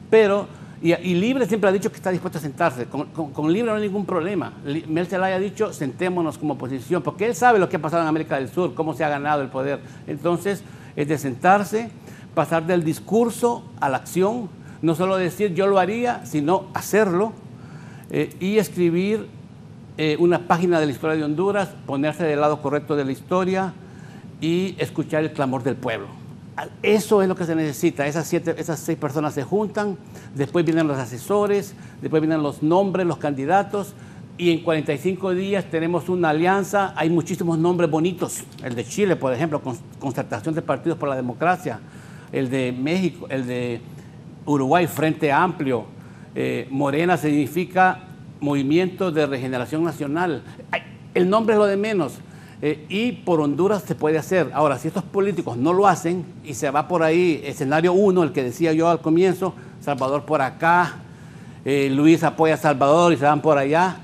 Pero, y Libre siempre ha dicho que está dispuesto a sentarse. Con Libre no hay ningún problema. Mel Zelaya ha dicho, sentémonos como oposición, porque él sabe lo que ha pasado en América del Sur, cómo se ha ganado el poder. Entonces, es de sentarse, pasar del discurso a la acción, no solo decir yo lo haría, sino hacerlo, y escribir una página de la historia de Honduras, ponerse del lado correcto de la historia y escuchar el clamor del pueblo. Eso es lo que se necesita. Esas 6 personas se juntan, después vienen los asesores, después vienen los nombres, los candidatos, y en 45 días tenemos una alianza. Hay muchísimos nombres bonitos. El de Chile, por ejemplo, Concertación de Partidos por la Democracia. El de México, el de Uruguay, Frente Amplio. Morena significa Movimiento de Regeneración Nacional. El nombre es lo de menos. Y por Honduras se puede hacer. Ahora, si estos políticos no lo hacen y se va por ahí, escenario 1, el que decía yo al comienzo, Salvador por acá, Luis apoya a Salvador y se van por allá,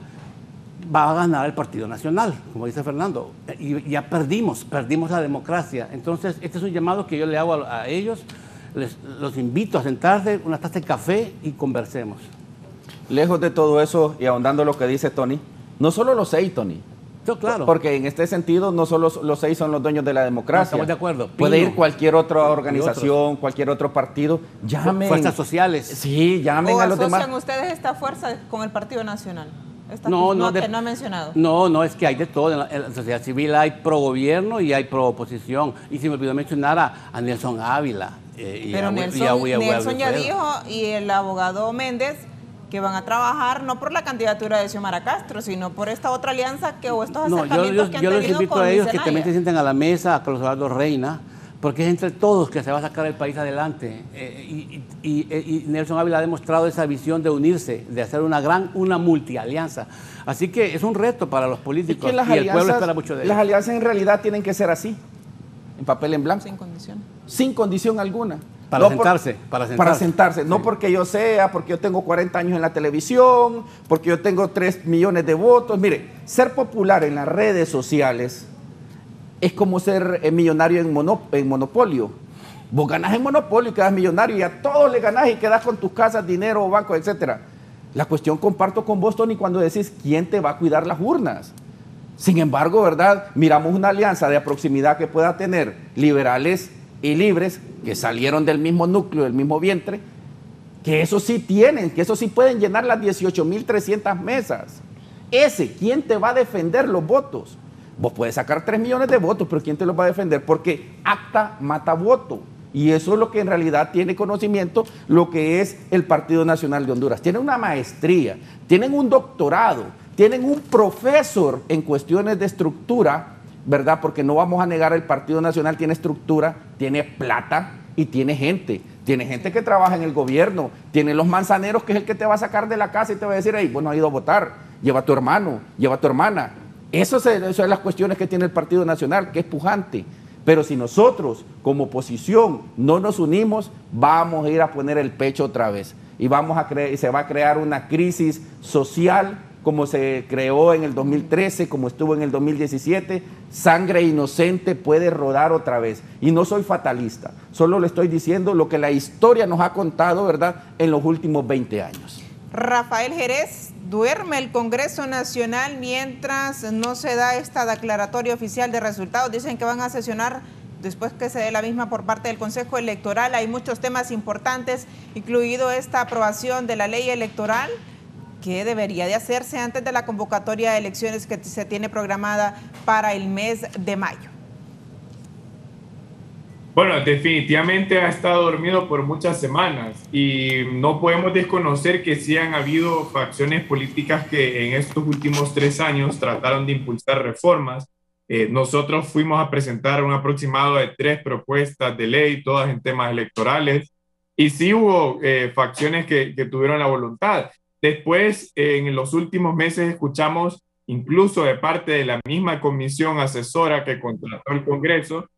va a ganar el Partido Nacional, como dice Fernando. Y ya perdimos la democracia. Entonces, este es un llamado que yo le hago a ellos. Los invito a sentarse, una taza de café y conversemos. Lejos de todo eso y ahondando lo que dice Tony, no solo los 6, Tony. No, claro. Porque en este sentido no solo los 6 son los dueños de la democracia. No, estamos de acuerdo. Puede ir cualquier otra organización, cualquier otro partido. Llamen. Fuerzas sociales. Sí, llamen a los demás. ¿O asocian ustedes esta fuerza con el Partido Nacional? Que no ha mencionado. No, es que hay de todo. En la sociedad civil hay pro gobierno y hay pro oposición. Y se me olvidó mencionar a Nelson Ávila. Pero Nelson ya dijo, y el abogado Méndez, que van a trabajar no por la candidatura de Xiomara Castro, sino por esta otra alianza o estos acercamientos que han tenido con Luis Zelaya. Yo les invito a ellos que también se sienten a la mesa, a Carlos Eduardo Reina, porque es entre todos que se va a sacar el país adelante. Y Nelson Ávila ha demostrado esa visión de unirse, de hacer una multialianza. Así que es un reto para los políticos y el pueblo espera mucho de ellos. Las alianzas en realidad tienen que ser así, en papel en blanco. Sin condición. Sin condición alguna. Para sentarse. Para sentarse. No porque yo sea, porque yo tengo 40 años en la televisión, porque yo tengo 3 millones de votos. Mire, ser popular en las redes sociales es como ser millonario en monopolio. Vos ganás en monopolio y quedás millonario y a todos le ganás y quedás con tus casas, dinero, bancos, etc. La cuestión comparto con vos, Tony, cuando decís quién te va a cuidar las urnas. Sin embargo, ¿verdad? Miramos una alianza de proximidad que pueda tener liberales y libres, que salieron del mismo núcleo, del mismo vientre, que eso sí tienen, que eso sí pueden llenar las 18,300 mesas. ¿Quién te va a defender los votos? Vos puedes sacar 3 millones de votos, pero ¿quién te los va a defender? Porque acta mata voto. Y eso es lo que en realidad tiene conocimiento, lo que es el Partido Nacional de Honduras. Tienen una maestría, tienen un doctorado, tienen un profesor en cuestiones de estructura, ¿verdad? Porque no vamos a negar, el Partido Nacional tiene estructura, tiene plata y tiene gente. Tiene gente que trabaja en el gobierno, tiene los manzaneros, que es el que te va a sacar de la casa y te va a decir, hey, bueno, has ido a votar, lleva a tu hermano, lleva a tu hermana. Eso son las cuestiones que tiene el Partido Nacional, que es pujante. Pero si nosotros, como oposición, no nos unimos, vamos a ir a poner el pecho otra vez. Y se va a crear una crisis social, como se creó en el 2013, como estuvo en el 2017, sangre inocente puede rodar otra vez. Y no soy fatalista, solo le estoy diciendo lo que la historia nos ha contado, ¿verdad?, en los últimos 20 años. Rafael Jerez, duerme el Congreso Nacional mientras no se da esta declaratoria oficial de resultados. Dicen que van a sesionar después que se dé la misma por parte del Consejo Electoral. Hay muchos temas importantes, incluido esta aprobación de la ley electoral, que debería de hacerse antes de la convocatoria de elecciones que se tiene programada para el mes de mayo. Bueno, definitivamente ha estado dormido por muchas semanas y no podemos desconocer que sí han habido facciones políticas que en estos últimos 3 años trataron de impulsar reformas Nosotros fuimos a presentar un aproximado de 3 propuestas de ley, todas en temas electorales, y sí hubo facciones que tuvieron la voluntad. Después, en los últimos meses, escuchamos incluso de parte de la misma comisión asesora que contrató el Congreso,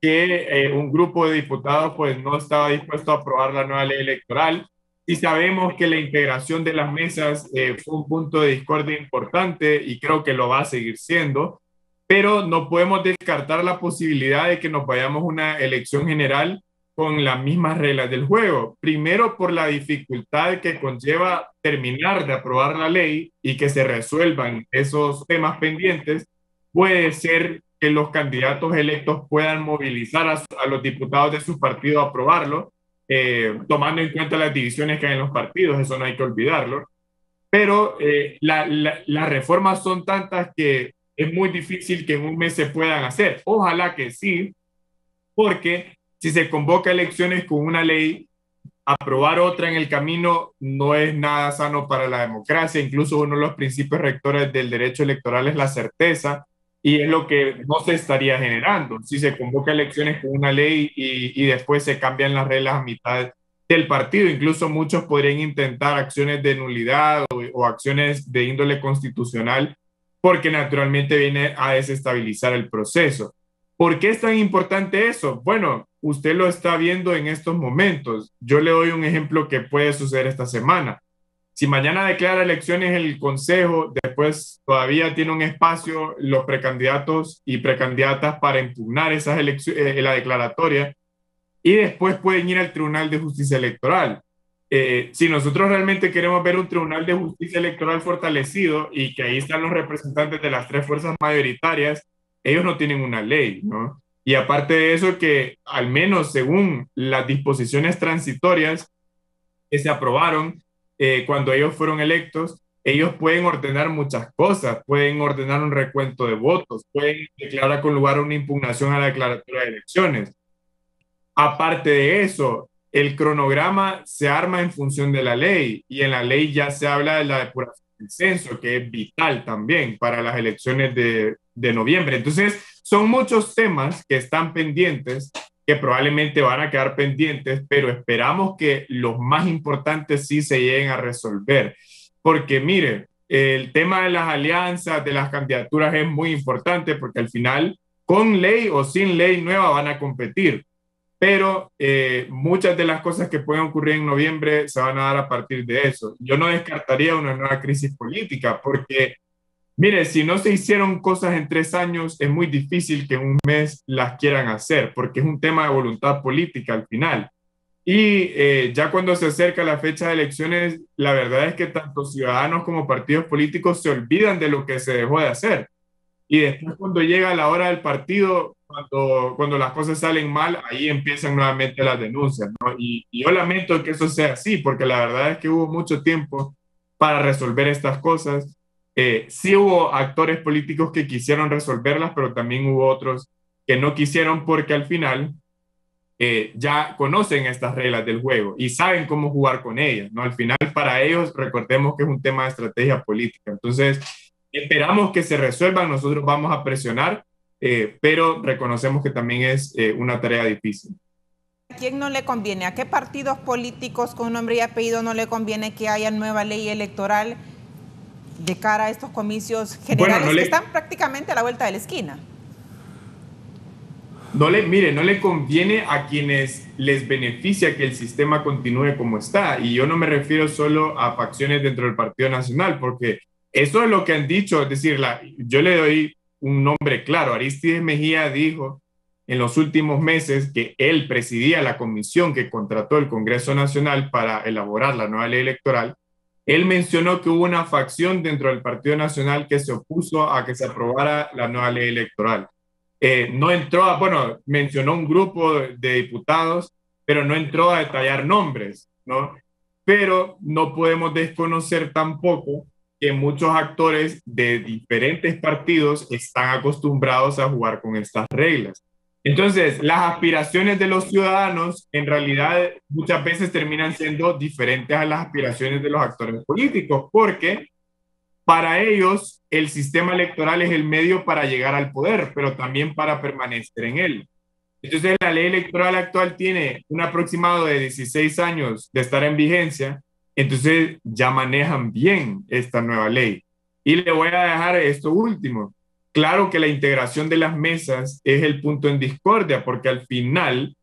que un grupo de diputados pues no estaba dispuesto a aprobar la nueva ley electoral. Y sabemos que la integración de las mesas fue un punto de discordia importante y creo que lo va a seguir siendo, pero no podemos descartar la posibilidad de que nos vayamos a una elección general con las mismas reglas del juego. Primero, por la dificultad que conlleva terminar de aprobar la ley y que se resuelvan esos temas pendientes, puede ser que los candidatos electos puedan movilizar a los diputados de su partido a aprobarlo, tomando en cuenta las divisiones que hay en los partidos, eso no hay que olvidarlo. Pero las reformas son tantas que es muy difícil que en un mes se puedan hacer. Ojalá que sí, porque si se convoca elecciones con una ley, aprobar otra en el camino no es nada sano para la democracia. Incluso uno de los principios rectores del derecho electoral es la certeza, y es lo que no se estaría generando si se convoca elecciones con una ley y después se cambian las reglas a mitad del partido. Incluso muchos podrían intentar acciones de nulidad o acciones de índole constitucional, porque naturalmente viene a desestabilizar el proceso. ¿Por qué es tan importante eso? Bueno, usted lo está viendo en estos momentos. Yo le doy un ejemplo que puede suceder esta semana. Si mañana declara elecciones el Consejo, después todavía tiene un espacio los precandidatos y precandidatas para impugnar esas elecciones, la declaratoria, y después pueden ir al Tribunal de Justicia Electoral. Si nosotros realmente queremos ver un Tribunal de Justicia Electoral fortalecido y que ahí están los representantes de las 3 fuerzas mayoritarias, ellos no tienen una ley, ¿no? Y aparte de eso, que al menos según las disposiciones transitorias que se aprobaron cuando ellos fueron electos, ellos pueden ordenar muchas cosas, pueden ordenar un recuento de votos, pueden declarar con lugar una impugnación a la declaratoria de elecciones. Aparte de eso, el cronograma se arma en función de la ley, y en la ley ya se habla de la depuración del censo, que es vital también para las elecciones de noviembre. Entonces, son muchos temas que están pendientes, que probablemente van a quedar pendientes, pero esperamos que los más importantes sí se lleguen a resolver. Porque mire, el tema de las alianzas, de las candidaturas es muy importante, porque al final, con ley o sin ley nueva, van a competir. Pero muchas de las cosas que pueden ocurrir en noviembre se van a dar a partir de eso. Yo no descartaría una nueva crisis política, porque mire, si no se hicieron cosas en 3 años, es muy difícil que en un mes las quieran hacer, porque es un tema de voluntad política al final. Y ya cuando se acerca la fecha de elecciones, la verdad es que tanto ciudadanos como partidos políticos se olvidan de lo que se dejó de hacer. Y después, cuando llega la hora del partido, cuando las cosas salen mal, ahí empiezan nuevamente las denuncias, ¿no? Y yo lamento que eso sea así, porque la verdad es que hubo mucho tiempo para resolver estas cosas. Sí hubo actores políticos que quisieron resolverlas, pero también hubo otros que no quisieron, porque al final ya conocen estas reglas del juego y saben cómo jugar con ellas, ¿no? Al final, para ellos, recordemos que es un tema de estrategia política. Entonces, esperamos que se resuelvan, nosotros vamos a presionar, pero reconocemos que también es una tarea difícil. ¿A quién no le conviene? ¿A qué partidos políticos con nombre y apellido no le conviene que haya nueva ley electoral de cara a estos comicios generales que están prácticamente a la vuelta de la esquina? Mire, no le conviene a quienes les beneficia que el sistema continúe como está. Y yo no me refiero solo a facciones dentro del Partido Nacional, porque eso es lo que han dicho. Es decir, yo le doy un nombre claro. Arístides Mejía dijo en los últimos meses que él presidía la comisión que contrató el Congreso Nacional para elaborar la nueva ley electoral. Él mencionó que hubo una facción dentro del Partido Nacional que se opuso a que se aprobara la nueva ley electoral. No entró mencionó un grupo de diputados, pero no entró a detallar nombres, ¿no? Pero no podemos desconocer tampoco que muchos actores de diferentes partidos están acostumbrados a jugar con estas reglas. Entonces, las aspiraciones de los ciudadanos en realidad muchas veces terminan siendo diferentes a las aspiraciones de los actores políticos, porque para ellos el sistema electoral es el medio para llegar al poder, pero también para permanecer en él. Entonces la ley electoral actual tiene un aproximado de 16 años de estar en vigencia, entonces ya manejan bien esta nueva ley. Y le voy a dejar esto último. Claro que la integración de las mesas es el punto en discordia, porque al final,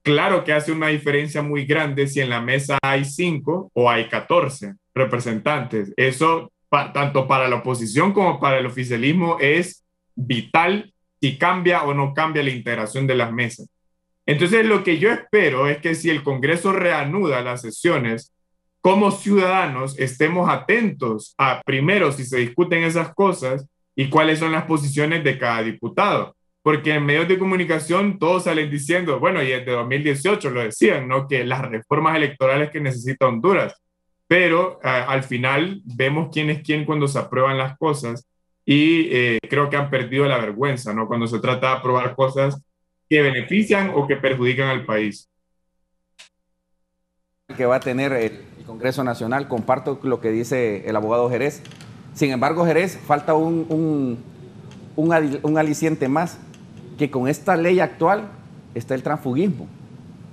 claro que hace una diferencia muy grande si en la mesa hay 5 o hay 14 representantes. Eso, tanto para la oposición como para el oficialismo, es vital si cambia o no cambia la integración de las mesas. Entonces, lo que yo espero es que si el Congreso reanuda las sesiones, como ciudadanos estemos atentos a, primero, si se discuten esas cosas y cuáles son las posiciones de cada diputado. Porque en medios de comunicación todos salen diciendo, bueno, y desde 2018 lo decían, ¿no? Que las reformas electorales que necesita Honduras. Pero al final vemos quién es quién cuando se aprueban las cosas y creo que han perdido la vergüenza, ¿no? Cuando se trata de aprobar cosas que benefician o que perjudican al país. Que va a tener el Congreso Nacional, comparto lo que dice el abogado Jerez. Sin embargo, Jerez, falta un aliciente más, que con esta ley actual está el transfugismo.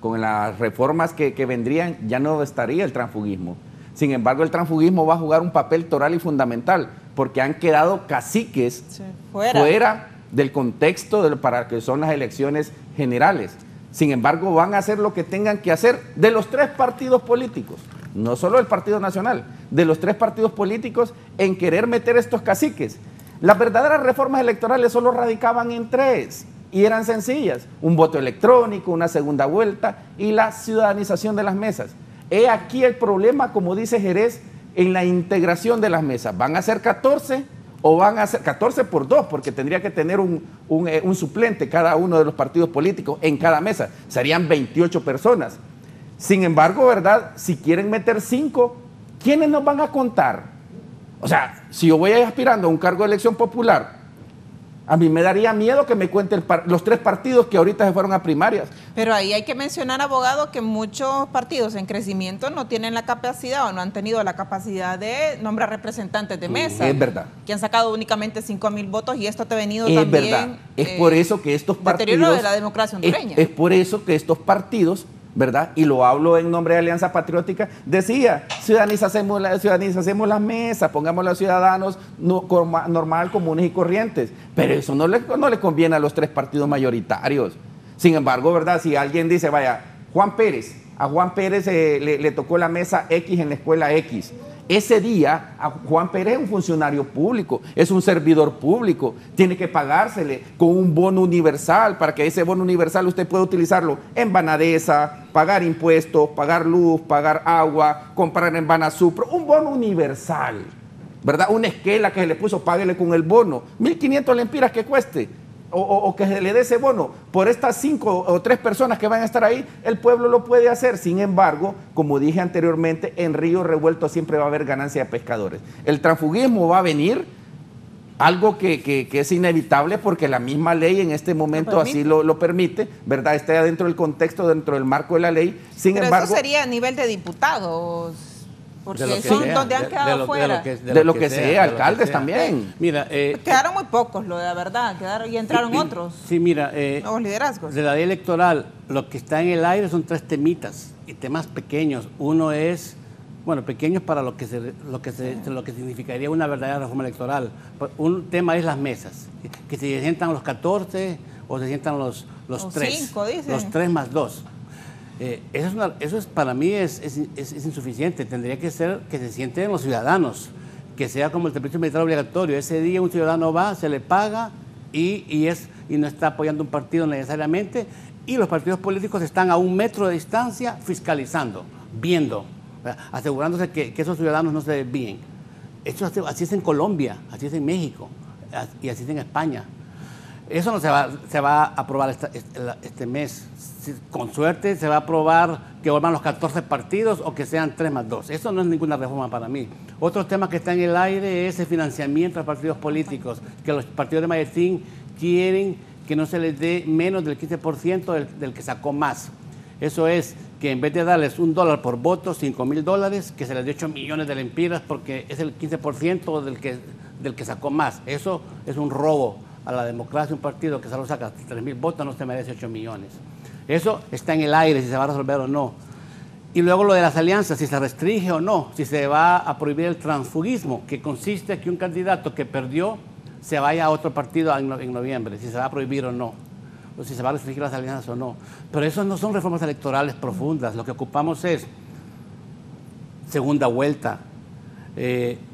Con las reformas que vendrían ya no estaría el transfugismo. Sin embargo, el transfugismo va a jugar un papel toral y fundamental, porque han quedado caciques fuera del contexto para que son las elecciones generales. Sin embargo, van a hacer lo que tengan que hacer de los 3 partidos políticos, no solo del Partido Nacional, de los 3 partidos políticos en querer meter estos caciques. Las verdaderas reformas electorales solo radicaban en 3 y eran sencillas: un voto electrónico, una segunda vuelta y la ciudadanización de las mesas. He aquí el problema, como dice Jerez, en la integración de las mesas. ¿Van a ser 14 o van a ser 14 por 2? Porque tendría que tener un suplente cada uno de los partidos políticos en cada mesa. Serían 28 personas. Sin embargo, ¿verdad? Si quieren meter 5, ¿quiénes nos van a contar? O sea, si yo voy aspirando a un cargo de elección popular, a mí me daría miedo que me cuenten los 3 partidos que ahorita se fueron a primarias. Pero ahí hay que mencionar, abogado, que muchos partidos en crecimiento no tienen la capacidad o no han tenido la capacidad de nombrar representantes de mesa. Es verdad. Que han sacado únicamente 5,000 votos y esto te ha venido es también... Es verdad. Es por eso que estos partidos... Deterioro de la democracia hondureña. Es por eso que estos partidos, ¿verdad? Y lo hablo en nombre de Alianza Patriótica, decía, ciudadanicemos las mesas, pongamos a los ciudadanos normal, comunes y corrientes. Pero eso no le conviene a los 3 partidos mayoritarios. Sin embargo, ¿verdad? Si alguien dice, vaya, a Juan Pérez le tocó la mesa X en la escuela X. Ese día, a Juan Pérez es un funcionario público, es un servidor público, tiene que pagársele con un bono universal, para que ese bono universal usted pueda utilizarlo en Banadesa, pagar impuestos, pagar luz, pagar agua, comprar en Banasupro, un bono universal, ¿verdad? Una esquela que se le puso, páguele con el bono, 1.500 lempiras que cueste. O que se le dé ese bono por estas 5 o 3 personas que van a estar ahí, el pueblo lo puede hacer. Sin embargo, como dije anteriormente, en río revuelto siempre va a haber ganancia de pescadores. El transfugismo va a venir, algo que es inevitable porque la misma ley en este momento así lo permite, ¿verdad? Está dentro del contexto, dentro del marco de la ley. Sin embargo, eso sería a nivel de diputados. Porque son donde han quedado fuera. De lo que sea, alcaldes también. Mira, quedaron muy pocos, lo de la verdad, y entraron otros. Sí, mira, nuevos liderazgos. De la ley electoral, lo que está en el aire son 3 temitas, y temas pequeños. Uno es, bueno, pequeños para lo que significaría una verdadera reforma electoral. Un tema es las mesas, que se sientan los 14 o se sientan los 3. 5, dicen. Los 3 más 2. Eso para mí es insuficiente. Tendría que ser que se sienten los ciudadanos, que sea como el servicio militar obligatorio. Ese día un ciudadano va, se le paga y no está apoyando un partido necesariamente, y los partidos políticos están a 1 metro de distancia fiscalizando, viendo, asegurándose que esos ciudadanos no se desvíen. Así es en Colombia, así es en México y así es en España. Eso no se va a aprobar este mes. Con suerte se va a aprobar que vuelvan los 14 partidos o que sean 3 más 2. Eso no es ninguna reforma para mí. Otro tema que está en el aire es el financiamiento a los partidos políticos, que los partidos de Mayertín quieren que no se les dé menos del 15% del que sacó más. Eso es que en vez de darles $1 por voto, $5,000, que se les dio 8 millones de lempiras porque es el 15% del que sacó más. Eso es un robo a la democracia. Un partido que solo saca 3,000 votos no se merece 8 millones. Eso está en el aire, si se va a resolver o no. Y luego lo de las alianzas, si se restringe o no, si se va a prohibir el transfugismo, que consiste en que un candidato que perdió se vaya a otro partido en noviembre, si se va a prohibir o no, o si se va a restringir las alianzas o no. Pero eso no son reformas electorales profundas. Lo que ocupamos es segunda vuelta,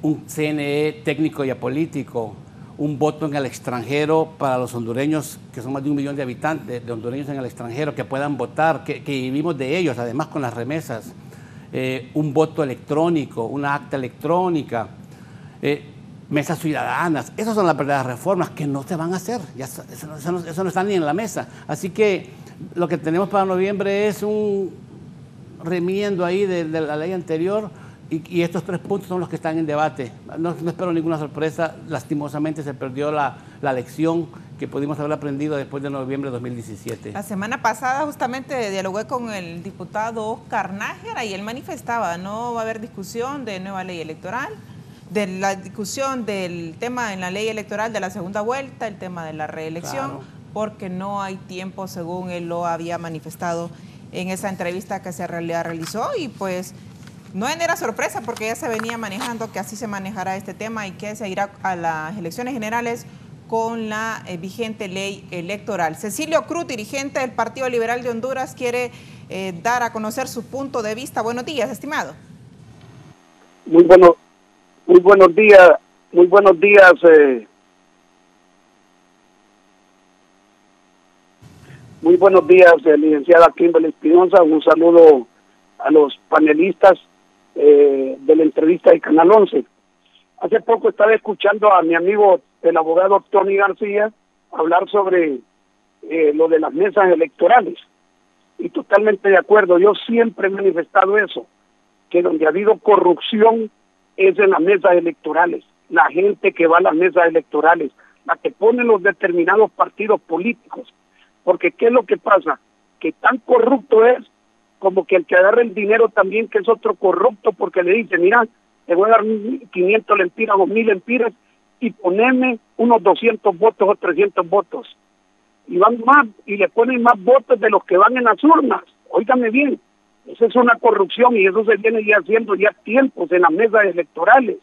un CNE técnico y apolítico, un voto en el extranjero para los hondureños, que son más de 1 millón de habitantes, de hondureños en el extranjero, que puedan votar, que vivimos de ellos, además con las remesas, un voto electrónico, una acta electrónica, mesas ciudadanas. Esas son las verdaderas reformas que no se van a hacer, eso no está ni en la mesa. Así que lo que tenemos para noviembre es un remiendo ahí de la ley anterior. Y estos 3 puntos son los que están en debate. No espero ninguna sorpresa. Lastimosamente se perdió la lección que pudimos haber aprendido después de noviembre de 2017. La semana pasada justamente dialogué con el diputado Oscar Nájera y él manifestaba, no va a haber discusión de nueva ley electoral, de la discusión del tema en la ley electoral de la segunda vuelta, el tema de la reelección, claro, porque no hay tiempo, según él lo había manifestado en esa entrevista que se realizó, y pues no genera sorpresa porque ya se venía manejando que así se manejará este tema y que se irá a las elecciones generales con la vigente ley electoral. Cecilio Cruz, dirigente del Partido Liberal de Honduras, quiere dar a conocer su punto de vista. Buenos días, estimado. Muy buenos días. Muy buenos días. Muy buenos días, licenciada Kimberly Espinosa. Un saludo a los panelistas de la entrevista de Canal 11. Hace poco estaba escuchando a mi amigo el abogado Tony García hablar sobre lo de las mesas electorales, y totalmente de acuerdo. Yo siempre he manifestado eso, que donde ha habido corrupción es en las mesas electorales. La gente que va a las mesas electorales, la que ponen los determinados partidos políticos, porque ¿qué es lo que pasa? Que tan corrupto es como que el que agarra el dinero también, que es otro corrupto, porque le dice, mira, te voy a dar 500 lempiras o 1,000 lempiras y poneme unos 200 votos o 300 votos. Y van más, y le ponen más votos de los que van en las urnas. Óigame bien, esa es una corrupción y eso se viene ya haciendo ya tiempos en las mesas electorales.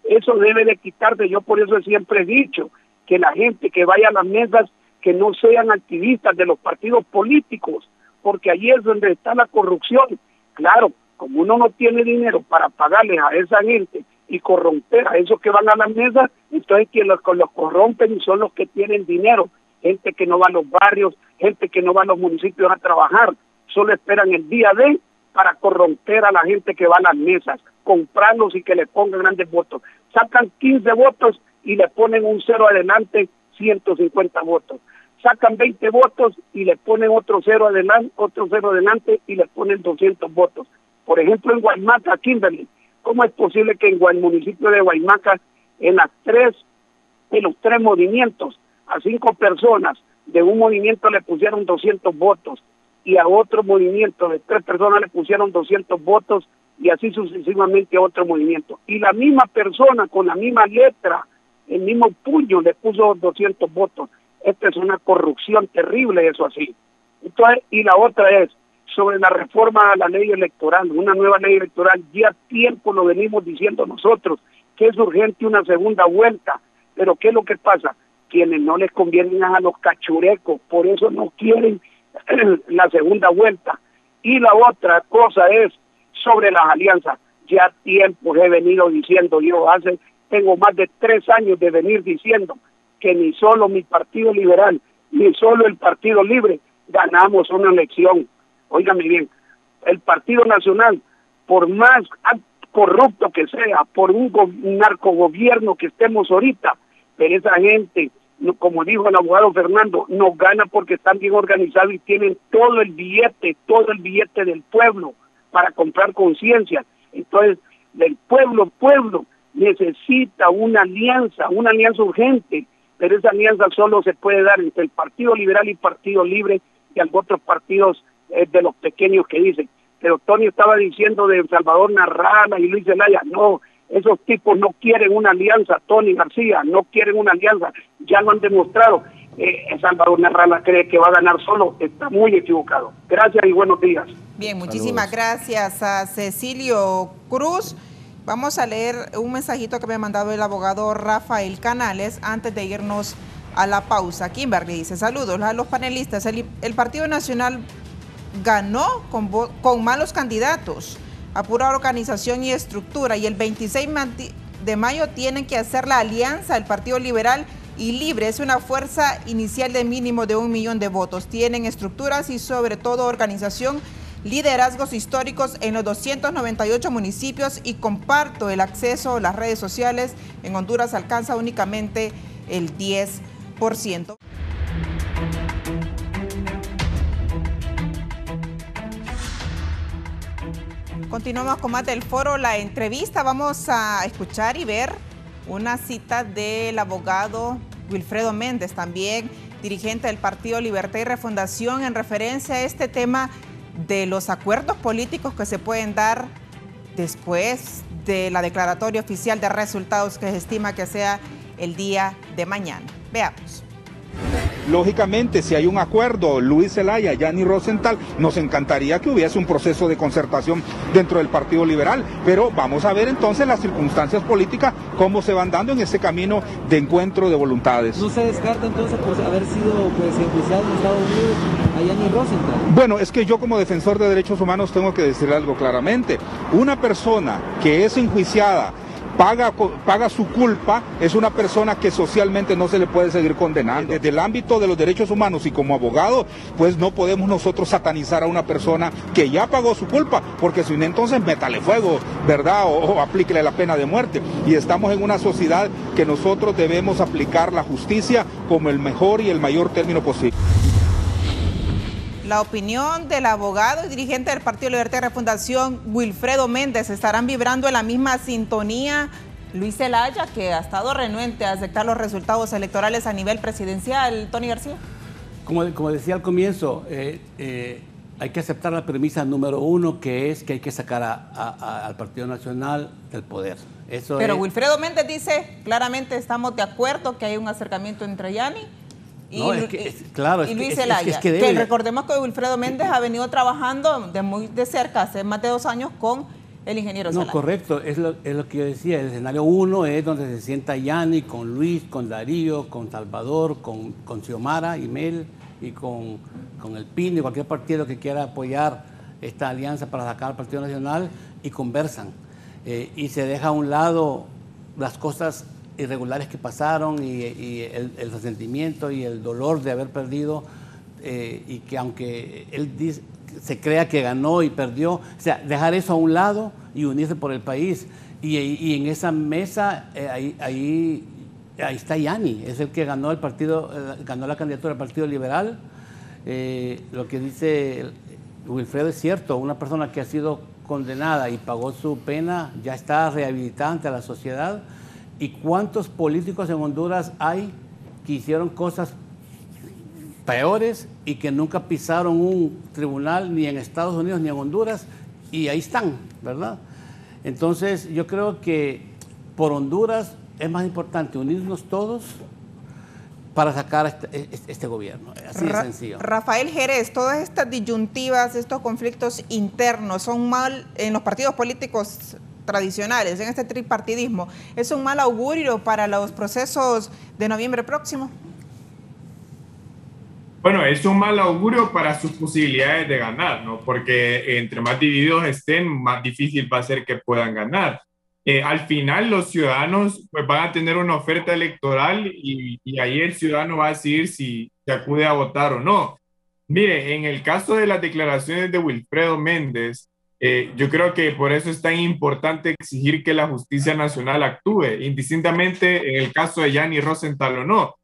Eso debe de quitarse. Yo por eso siempre he dicho que la gente que vaya a las mesas, que no sean activistas de los partidos políticos, porque ahí es donde está la corrupción. Claro, como uno no tiene dinero para pagarles a esa gente y corromper a esos que van a las mesas, entonces quienes los corrompen son los que tienen dinero, gente que no va a los barrios, gente que no va a los municipios a trabajar, solo esperan el día de para corromper a la gente que va a las mesas, comprarlos y que le pongan grandes votos. Sacan 15 votos y le ponen un 0 adelante, 150 votos. Sacan 20 votos y le ponen otro cero adelante y le ponen 200 votos. Por ejemplo, en Guaymaca, Kimberly, ¿cómo es posible que en el municipio de Guaymaca, en los 3 movimientos, a 5 personas de un movimiento le pusieron 200 votos y a otro movimiento de 3 personas le pusieron 200 votos y así sucesivamente a otro movimiento? Y la misma persona con la misma letra, el mismo puño, le puso 200 votos. Esta es una corrupción terrible, eso así. Entonces, y la otra es sobre la reforma a la ley electoral, una nueva ley electoral. Ya tiempo lo venimos diciendo nosotros, que es urgente una segunda vuelta. Pero ¿qué es lo que pasa? Quienes no les convienen a los cachurecos, por eso no quieren la segunda vuelta. Y la otra cosa es sobre las alianzas. Ya tiempo he venido diciendo yo, tengo más de 3 años de venir diciendo que ni solo mi Partido Liberal, ni solo el Partido Libre ganamos una elección. Óigame bien, el Partido Nacional, por más corrupto que sea, por un narcogobierno que estemos ahorita, pero esa gente, como dijo el abogado Fernando, no gana porque están bien organizados y tienen todo el billete del pueblo para comprar conciencia. Entonces, del pueblo necesita una alianza urgente, pero esa alianza solo se puede dar entre el Partido Liberal y Partido Libre y algunos otros partidos de los pequeños que dicen. Pero Tony estaba diciendo de Salvador Narrala y Luis Zelaya, no, esos tipos no quieren una alianza, Tony García, no quieren una alianza, ya lo han demostrado. Salvador Narrala cree que va a ganar solo, está muy equivocado. Gracias y buenos días. Bien, muchísimas gracias a Cecilio Cruz. Vamos a leer un mensajito que me ha mandado el abogado Rafael Canales antes de irnos a la pausa. Kimberly dice, saludos a los panelistas. El Partido Nacional ganó con malos candidatos, a pura organización y estructura, y el 26 de mayo tienen que hacer la alianza el Partido Liberal y Libre. Es una fuerza inicial de mínimo de 1 millón de votos. Tienen estructuras y sobre todo organización, liderazgos históricos en los 298 municipios y comparto el acceso a las redes sociales. En Honduras alcanza únicamente el 10%. Continuamos con más del foro, la entrevista. Vamos a escuchar y ver una cita del abogado Wilfredo Méndez, también dirigente del Partido Libertad y Refundación, en referencia a este tema de los acuerdos políticos que se pueden dar después de la declaratoria oficial de resultados que se estima que sea el día de mañana. Veamos. Lógicamente, si hay un acuerdo, Luis Zelaya, Yanni Rosenthal, nos encantaría que hubiese un proceso de concertación dentro del Partido Liberal, pero vamos a ver entonces las circunstancias políticas, cómo se van dando en este camino de encuentro de voluntades. ¿No se descarta entonces por haber sido enjuiciado en Estados Unidos a Yanni Rosenthal? Bueno, es que yo como defensor de derechos humanos tengo que decirle algo claramente. Una persona que es enjuiciada, paga su culpa, es una persona que socialmente no se le puede seguir condenando. Desde el ámbito de los derechos humanos y como abogado, pues no podemos nosotros satanizar a una persona que ya pagó su culpa, porque si no, entonces métale fuego, ¿verdad? O aplíquele la pena de muerte. Y estamos en una sociedad que nosotros debemos aplicar la justicia como el mejor y el mayor término posible. La opinión del abogado y dirigente del Partido Libertad y Refundación, Wilfredo Méndez. ¿Estarán vibrando en la misma sintonía Luis Zelaya, que ha estado renuente a aceptar los resultados electorales a nivel presidencial, Tony García? Como decía al comienzo, hay que aceptar la premisa número 1, que es que hay que sacar al Partido Nacional del poder. Pero Wilfredo Méndez dice, claramente estamos de acuerdo que hay un acercamiento entre Yanni y Luis Zelaya. Que recordemos que Wilfredo Méndez ha venido trabajando muy de cerca, hace más de 2 años, con el ingeniero Zelaya. No, correcto, es lo que yo decía. El escenario 1 es donde se sienta Yanni con Luis, con Darío, con Salvador, con Xiomara y Mel y con el PIN y cualquier partido que quiera apoyar esta alianza para sacar al Partido Nacional, y conversan. Y se deja a un lado las cosas irregulares que pasaron y el resentimiento y el dolor de haber perdido, y que aunque él se crea que ganó y perdió, o sea, dejar eso a un lado y unirse por el país. Y en esa mesa, ahí está Yanni, es el que ganó ganó la candidatura del Partido Liberal. Lo que dice Wilfredo es cierto, una persona que ha sido condenada y pagó su pena ya está rehabilitada ante la sociedad. ¿Y cuántos políticos en Honduras hay que hicieron cosas peores y que nunca pisaron un tribunal ni en Estados Unidos ni en Honduras? Y ahí están, ¿verdad? Entonces yo creo que por Honduras es más importante unirnos todos para sacar este gobierno, así de sencillo. Rafael Jerez, todas estas disyuntivas, estos conflictos internos son mal en los partidos políticos tradicionales, en este tripartidismo, ¿es un mal augurio para los procesos de noviembre próximo? Bueno, es un mal augurio para sus posibilidades de ganar, ¿no? Porque entre más divididos estén, más difícil va a ser que puedan ganar. Al final los ciudadanos pues, van a tener una oferta electoral y ahí el ciudadano va a decidir si se acude a votar o no. Mire, en el caso de las declaraciones de Wilfredo Méndez, yo creo que por eso es tan importante exigir que la justicia nacional actúe, indistintamente en el caso de Yanni Rosenthal o no,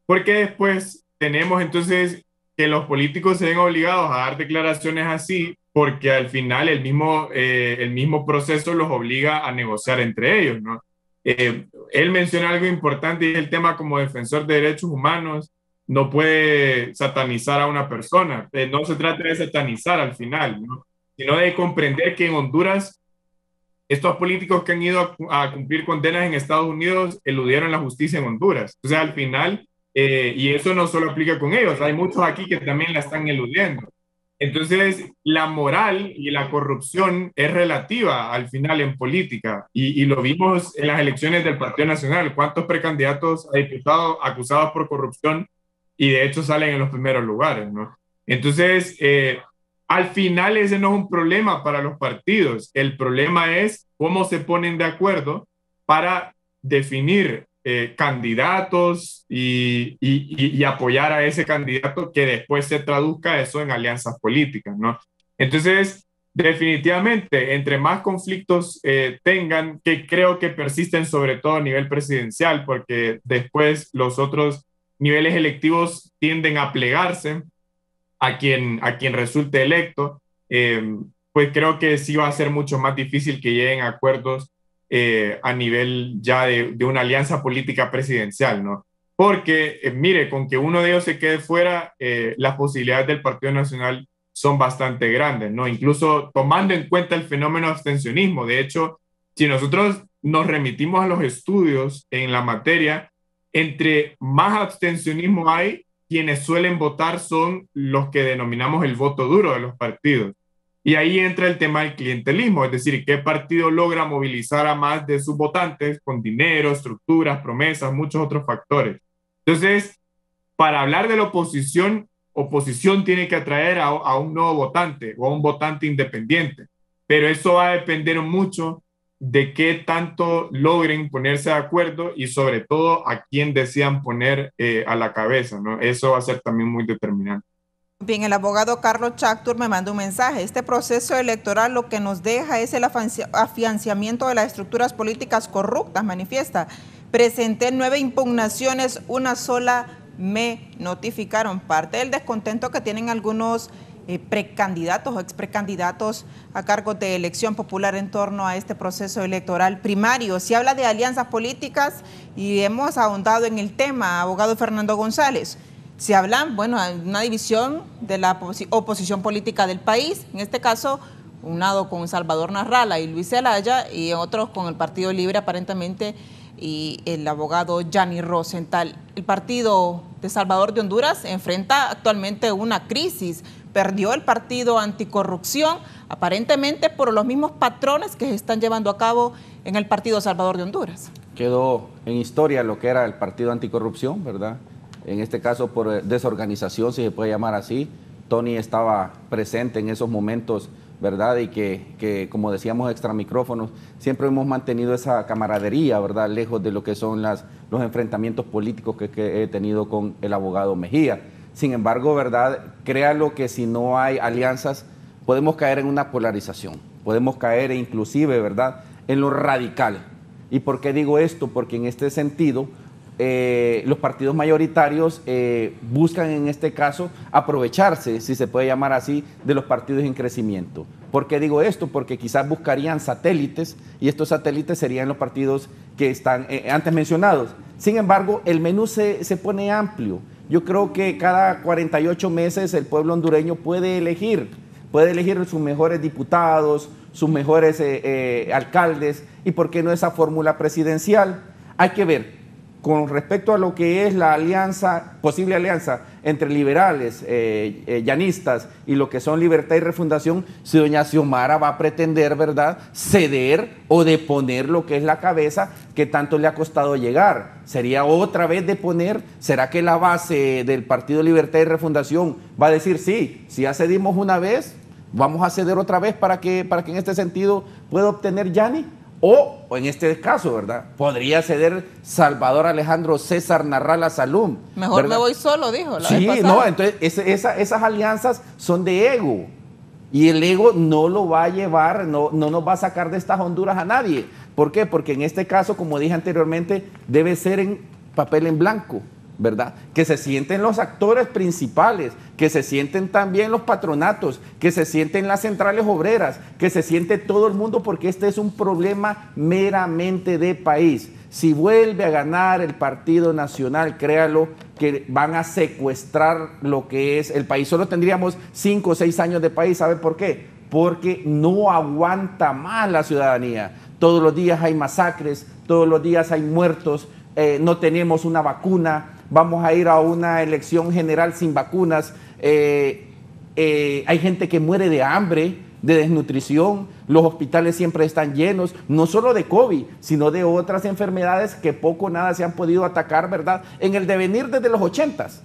porque después tenemos entonces que los políticos se ven obligados a dar declaraciones así, porque al final el mismo proceso los obliga a negociar entre ellos, ¿no? Él menciona algo importante y es el tema como defensor de derechos humanos, no puede satanizar a una persona, no se trata de satanizar al final, ¿no? sino de comprender que en Honduras estos políticos que han ido a cumplir condenas en Estados Unidos eludieron la justicia en Honduras. Entonces, al final, y eso no solo aplica con ellos, hay muchos aquí que también la están eludiendo. Entonces, la moral y la corrupción es relativa al final en política, y lo vimos en las elecciones del Partido Nacional. ¿Cuántos precandidatos a diputados acusados por corrupción y de hecho salen en los primeros lugares, ¿no? Entonces, al final ese no es un problema para los partidos. El problema es cómo se ponen de acuerdo para definir candidatos y apoyar a ese candidato, que después se traduzca eso en alianzas políticas, ¿no? Entonces, definitivamente, entre más conflictos tengan, que creo que persisten sobre todo a nivel presidencial, porque después los otros niveles electivos tienden a plegarse a quien resulte electo, pues creo que sí va a ser mucho más difícil que lleguen a acuerdos a nivel ya de una alianza política presidencial, ¿no? Porque, mire, con que uno de ellos se quede fuera, las posibilidades del Partido Nacional son bastante grandes, ¿no? Incluso tomando en cuenta el fenómeno de abstencionismo. De hecho, si nosotros nos remitimos a los estudios en la materia, entre más abstencionismo hay, quienes suelen votar son los que denominamos el voto duro de los partidos. Y ahí entra el tema del clientelismo, es decir, qué partido logra movilizar a más de sus votantes con dinero, estructuras, promesas, muchos otros factores. Entonces, para hablar de la oposición tiene que atraer a un nuevo votante o a un votante independiente, pero eso va a depender mucho de qué tanto logren ponerse de acuerdo y sobre todo a quién decidan poner a la cabeza, ¿no? Eso va a ser también muy determinante. Bien, el abogado Carlos Chactur me manda un mensaje. Este proceso electoral lo que nos deja es el afianzamiento de las estructuras políticas corruptas, manifiesta. Presenté 9 impugnaciones, una sola me notificaron. Parte del descontento que tienen algunos precandidatos o exprecandidatos a cargo de elección popular en torno a este proceso electoral primario. Se habla de alianzas políticas y hemos ahondado en el tema, abogado Fernando González. Se habla, bueno, de una división de la oposición política del país, en este caso, un lado con Salvador Narrala y Luis Zelaya, y otros con el Partido Libre, aparentemente, y el abogado Gianni Rosenthal. El partido de Salvador de Honduras enfrenta actualmente una crisis. Perdió el partido anticorrupción, aparentemente por los mismos patrones que se están llevando a cabo en el partido Salvador de Honduras. Quedó en historia lo que era el partido anticorrupción, ¿verdad? En este caso por desorganización, si se puede llamar así. Tony estaba presente en esos momentos, ¿verdad? Y que como decíamos extra micrófonos, siempre hemos mantenido esa camaradería, ¿verdad? Lejos de lo que son los enfrentamientos políticos que he tenido con el abogado Mejía. Sin embargo, ¿verdad? Créalo que si no hay alianzas, podemos caer en una polarización, podemos caer inclusive, ¿verdad?, en lo radical. ¿Y por qué digo esto? Porque en este sentido, los partidos mayoritarios buscan en este caso aprovecharse, si se puede llamar así, de los partidos en crecimiento. ¿Por qué digo esto? Porque quizás buscarían satélites y estos satélites serían los partidos que están antes mencionados. Sin embargo, el menú se pone amplio. Yo creo que cada 48 meses el pueblo hondureño puede elegir sus mejores diputados, sus mejores alcaldes y por qué no esa fórmula presidencial. Hay que ver. Con respecto a lo que es la alianza, posible alianza entre liberales, llanistas y lo que son Libertad y Refundación, si doña Xiomara va a pretender, ¿verdad?, ceder o deponer lo que es la cabeza que tanto le ha costado llegar. Sería otra vez deponer. ¿Será que la base del Partido Libertad y Refundación va a decir sí, si ya cedimos una vez, vamos a ceder otra vez para que en este sentido pueda obtener Gianni? O en este caso, ¿verdad?, podría ceder Salvador Alejandro César Narrala Salum. Mejor, ¿verdad?, me voy solo, dijo la vez pasada. No, entonces esas alianzas son de ego. Y el ego no lo va a llevar, no nos va a sacar de estas Honduras a nadie. ¿Por qué? Porque en este caso, como dije anteriormente, debe ser en papel en blanco, ¿verdad? Que se sienten los actores principales, que se sienten también los patronatos, que se sienten las centrales obreras, que se siente todo el mundo, porque este es un problema meramente de país. Si vuelve a ganar el Partido Nacional, créalo, que van a secuestrar lo que es el país. Solo tendríamos 5 o 6 años de país. ¿Sabe por qué? porque no aguanta más la ciudadanía. Todos los días hay masacres, todos los días hay muertos, no tenemos una vacuna, vamos a ir a una elección general sin vacunas, hay gente que muere de hambre, de desnutrición, los hospitales siempre están llenos, no solo de COVID, sino de otras enfermedades que poco o nada se han podido atacar, ¿verdad? En el devenir desde los 80s.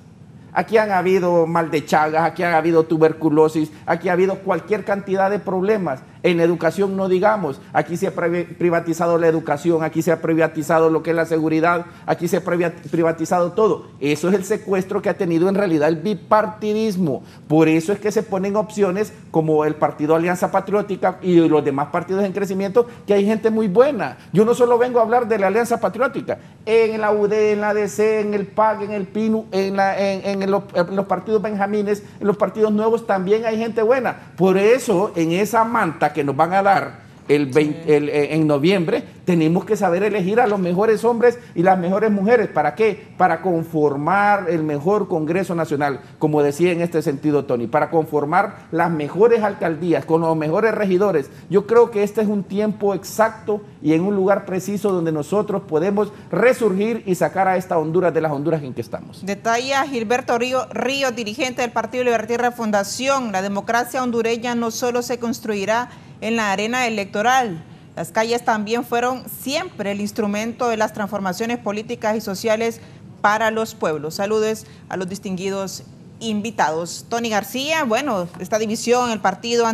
Aquí han habido mal de Chagas, aquí han habido tuberculosis, aquí ha habido cualquier cantidad de problemas. En la educación no digamos, aquí se ha privatizado la educación, aquí se ha privatizado lo que es la seguridad, aquí se ha privatizado todo. Eso es el secuestro que ha tenido en realidad el bipartidismo. Por eso es que se ponen opciones como el Partido Alianza Patriótica y los demás partidos en crecimiento, que hay gente muy buena. Yo no solo vengo a hablar de la Alianza Patriótica, en la UD, en la DC, en el PAC, en el PINU, en los partidos benjamines, en los partidos nuevos también hay gente buena. Por eso en esa manta que nos van a dar en noviembre, tenemos que saber elegir a los mejores hombres y las mejores mujeres. ¿Para qué? Para conformar el mejor Congreso Nacional, como decía en este sentido Tony, para conformar las mejores alcaldías, con los mejores regidores. Yo creo que este es un tiempo exacto y en un lugar preciso donde nosotros podemos resurgir y sacar a esta Honduras de las Honduras en que estamos. Detalla Gilberto Ríos, dirigente del Partido Libertad y Refundación. La democracia hondureña no solo se construirá en la arena electoral. Las calles también fueron siempre el instrumento de las transformaciones políticas y sociales para los pueblos. Saludos a los distinguidos invitados. Tony García, bueno, esta división, el Partido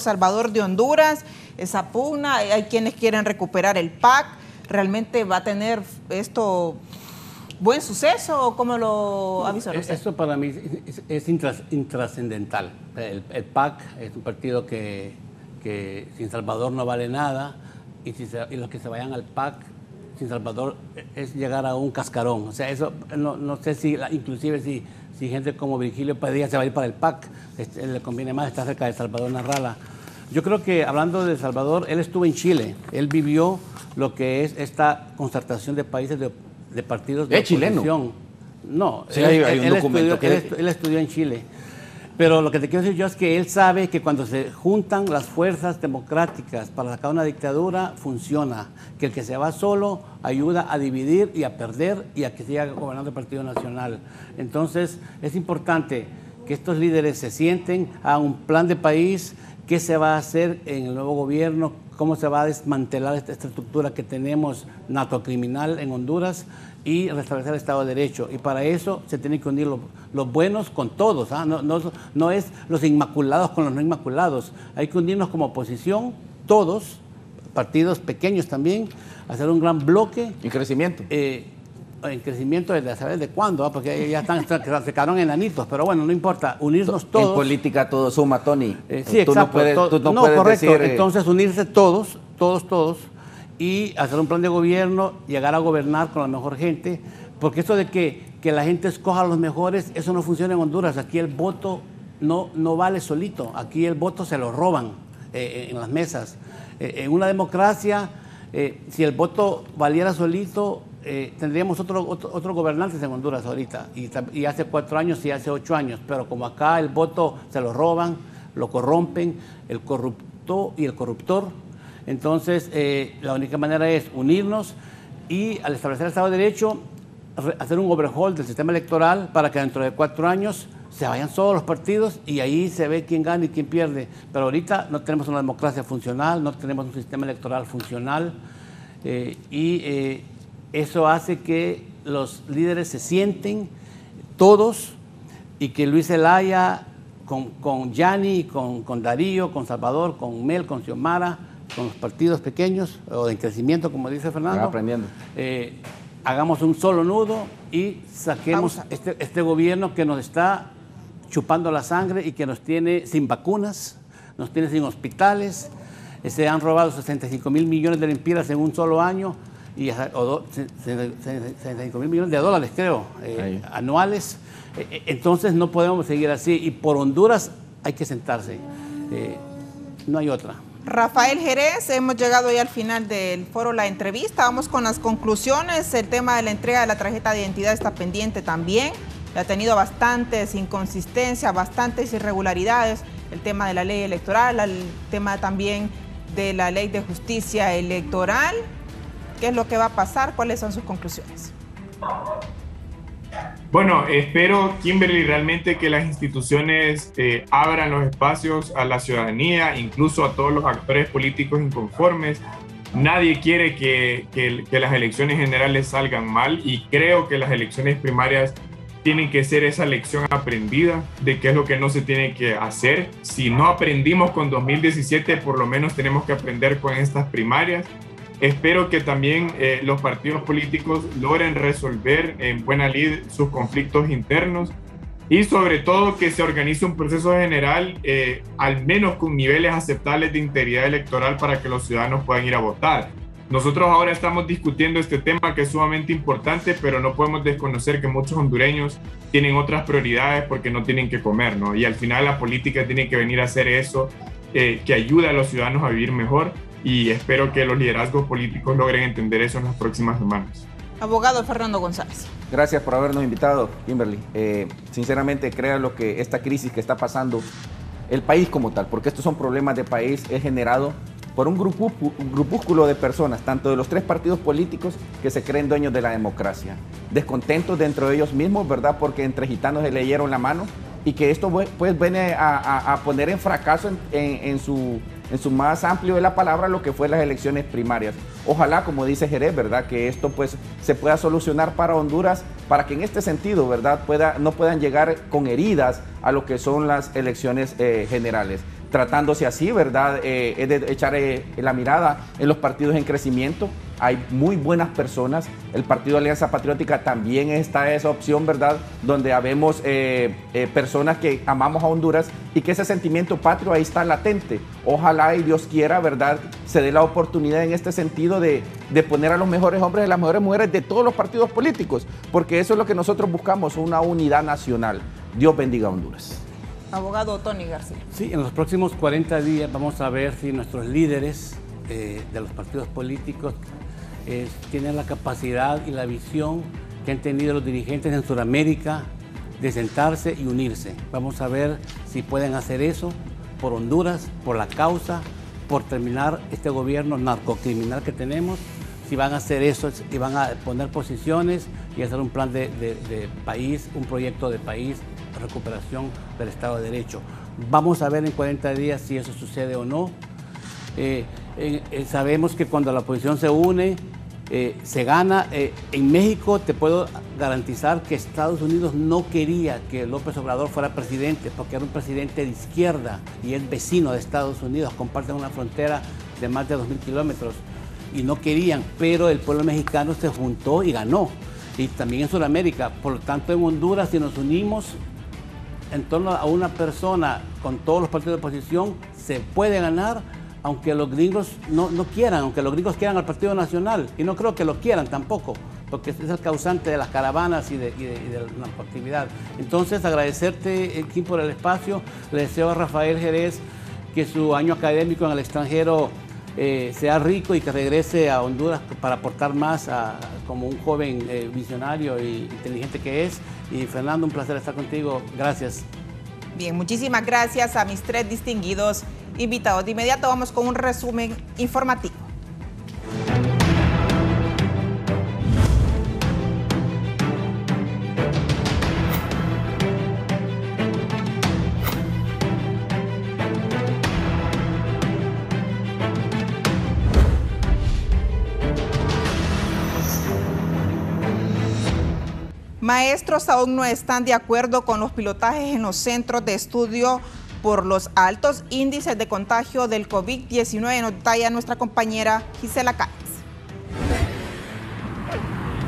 Salvador de Honduras, esa pugna, hay quienes quieren recuperar el PAC. ¿Realmente va a tener esto buen suceso o cómo lo avisa usted? Esto para mí es intrascendental. El PAC es un partido que sin Salvador no vale nada, y los que se vayan al PAC sin Salvador es llegar a un cascarón. O sea, eso no sé si, inclusive si gente como Virgilio Padilla se va a ir para el PAC, le conviene más estar cerca de Salvador Narrala. Yo creo que, hablando de Salvador, él estuvo en Chile, él vivió lo que es esta concertación de países de partidos de oposición. ¿Chileno? No, sí, hay un documento él estudió en Chile. Pero lo que te quiero decir yo es que él sabe que cuando se juntan las fuerzas democráticas para sacar una dictadura, funciona. Que el que se va solo ayuda a dividir y a perder y a que siga gobernando el Partido Nacional. Entonces, es importante que estos líderes se sienten, hagan un plan de país, qué se va a hacer en el nuevo gobierno, cómo se va a desmantelar esta estructura que tenemos narcocriminal en Honduras y restablecer el Estado de Derecho. Y para eso se tienen que unir los buenos con todos, ¿ah? No es los inmaculados con los no inmaculados. Hay que unirnos como oposición, todos, partidos pequeños también, hacer un gran bloque. ¿En crecimiento? En crecimiento desde saber de cuándo, porque ya se quedaron enanitos, pero bueno, no importa, unirnos todos. En política todo suma, Tony. Sí, exacto. Tú no puedes correcto. Decir, entonces unirse todos, y hacer un plan de gobierno, llegar a gobernar con la mejor gente, porque esto de que la gente escoja a los mejores, eso no funciona en Honduras. Aquí el voto no vale solito, aquí el voto se lo roban en las mesas. En una democracia, si el voto valiera solito, tendríamos otros gobernantes en Honduras ahorita, y hace 4 años y hace 8 años, pero como acá el voto se lo roban, lo corrompen, el corrupto y el corruptor. Entonces, la única manera es unirnos y, al establecer el Estado de Derecho, hacer un overhaul del sistema electoral para que dentro de 4 años se vayan todos los partidos y ahí se ve quién gana y quién pierde. Pero ahorita no tenemos una democracia funcional, no tenemos un sistema electoral funcional, y eso hace que los líderes se sienten todos, y que Luis Zelaya con Yanni, con Darío, con Salvador, con Mel, con Xiomara, con los partidos pequeños o en crecimiento, como dice Fernando, aprendiendo. Hagamos un solo nudo y saquemos este gobierno que nos está chupando la sangre y que nos tiene sin vacunas, nos tiene sin hospitales. Se han robado 65,000 millones de lempiras en un solo año, y 65,000 millones de dólares, creo, anuales. Entonces no podemos seguir así, y por Honduras hay que sentarse, no hay otra. Rafael Jerez, hemos llegado ya al final del foro La Entrevista. Vamos con las conclusiones. El tema de la entrega de la tarjeta de identidad está pendiente también. Ha tenido bastantes inconsistencias, bastantes irregularidades el tema de la ley electoral, el tema también de la ley de justicia electoral. ¿Qué es lo que va a pasar? ¿Cuáles son sus conclusiones? Bueno, espero, Kimberly, realmente que las instituciones abran los espacios a la ciudadanía, incluso a todos los actores políticos inconformes. Nadie quiere que las elecciones generales salgan mal, y creo que las elecciones primarias tienen que ser esa lección aprendida de qué es lo que no se tiene que hacer. Si no aprendimos con 2017, por lo menos tenemos que aprender con estas primarias. Espero que también los partidos políticos logren resolver en buena lid sus conflictos internos, y sobre todo que se organice un proceso general al menos con niveles aceptables de integridad electoral para que los ciudadanos puedan ir a votar. Nosotros ahora estamos discutiendo este tema que es sumamente importante, pero no podemos desconocer que muchos hondureños tienen otras prioridades porque no tienen que comer, ¿no? Y al final la política tiene que venir a hacer eso, que ayude a los ciudadanos a vivir mejor, y espero que los liderazgos políticos logren entender eso en las próximas semanas. Abogado Fernando González. Gracias por habernos invitado, Kimberly. Sinceramente, creo lo que esta crisis que está pasando el país como tal, porque estos son problemas de país, es generado por un grupúsculo de personas, tanto de los tres partidos políticos que se creen dueños de la democracia, descontentos dentro de ellos mismos, ¿verdad? Porque entre gitanos se leyeron la mano, y que esto pues viene a poner en fracaso en su más amplio de la palabra lo que fue las elecciones primarias. Ojalá, como dice Jerez, ¿verdad?, que esto pues se pueda solucionar para Honduras, para que en este sentido, ¿verdad?, no puedan llegar con heridas a lo que son las elecciones generales. Tratándose así, ¿verdad?, es de echar la mirada en los partidos en crecimiento. Hay muy buenas personas. El Partido Alianza Patriótica también está esa opción, ¿verdad?, donde habemos personas que amamos a Honduras y que ese sentimiento patrio ahí está latente. Ojalá y Dios quiera, ¿verdad?, se dé la oportunidad en este sentido de poner a los mejores hombres y las mejores mujeres de todos los partidos políticos, porque eso es lo que nosotros buscamos, una unidad nacional. Dios bendiga a Honduras. Abogado Tony García. Sí, en los próximos 40 días vamos a ver si nuestros líderes de los partidos políticos tienen la capacidad y la visión que han tenido los dirigentes en Sudamérica de sentarse y unirse. Vamos a ver si pueden hacer eso por Honduras, por la causa, por terminar este gobierno narcocriminal que tenemos. Si van a hacer eso y van a poner posiciones y hacer un plan de país, un proyecto de país, recuperación del Estado de Derecho. Vamos a ver en 40 días si eso sucede o no. Sabemos que cuando la oposición se une, se gana. En México te puedo garantizar que Estados Unidos no quería que López Obrador fuera presidente, porque era un presidente de izquierda y es vecino de Estados Unidos, comparten una frontera de más de 2.000 kilómetros y no querían, pero el pueblo mexicano se juntó y ganó. Y también en Sudamérica. Por lo tanto, en Honduras, si nos unimos en torno a una persona con todos los partidos de oposición, se puede ganar, aunque los gringos no quieran, aunque los gringos quieran al Partido Nacional, y no creo que lo quieran tampoco, porque es el causante de las caravanas y de la narcoactividad. Entonces, agradecerte, Kim, por el espacio. Le deseo a Rafael Jerez que su año académico en el extranjero sea rico y que regrese a Honduras para aportar más como un joven visionario e inteligente que es. Y Fernando, un placer estar contigo. Gracias. Bien, muchísimas gracias a mis tres distinguidos invitados. De inmediato vamos con un resumen informativo. Maestros aún no están de acuerdo con los pilotajes en los centros de estudio por los altos índices de contagio del COVID-19, nos detalla nuestra compañera Gisela Cáez.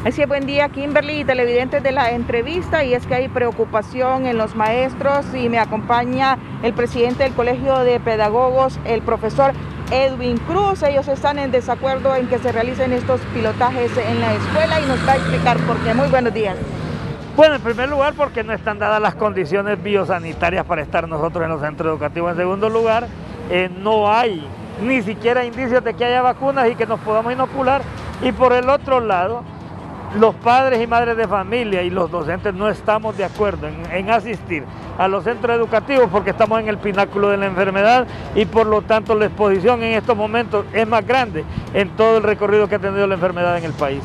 Así es, buen día, Kimberly y televidentes de la entrevista, y es que hay preocupación en los maestros y me acompaña el presidente del Colegio de Pedagogos, el profesor Edwin Cruz. Ellos están en desacuerdo en que se realicen estos pilotajes en la escuela y nos va a explicar por qué. Muy buenos días. Bueno, en primer lugar porque no están dadas las condiciones biosanitarias para estar nosotros en los centros educativos. En segundo lugar, no hay ni siquiera indicios de que haya vacunas y que nos podamos inocular. Y por el otro lado, los padres y madres de familia y los docentes no estamos de acuerdo en asistir a los centros educativos porque estamos en el pináculo de la enfermedad y por lo tanto la exposición en estos momentos es más grande en todo el recorrido que ha tenido la enfermedad en el país.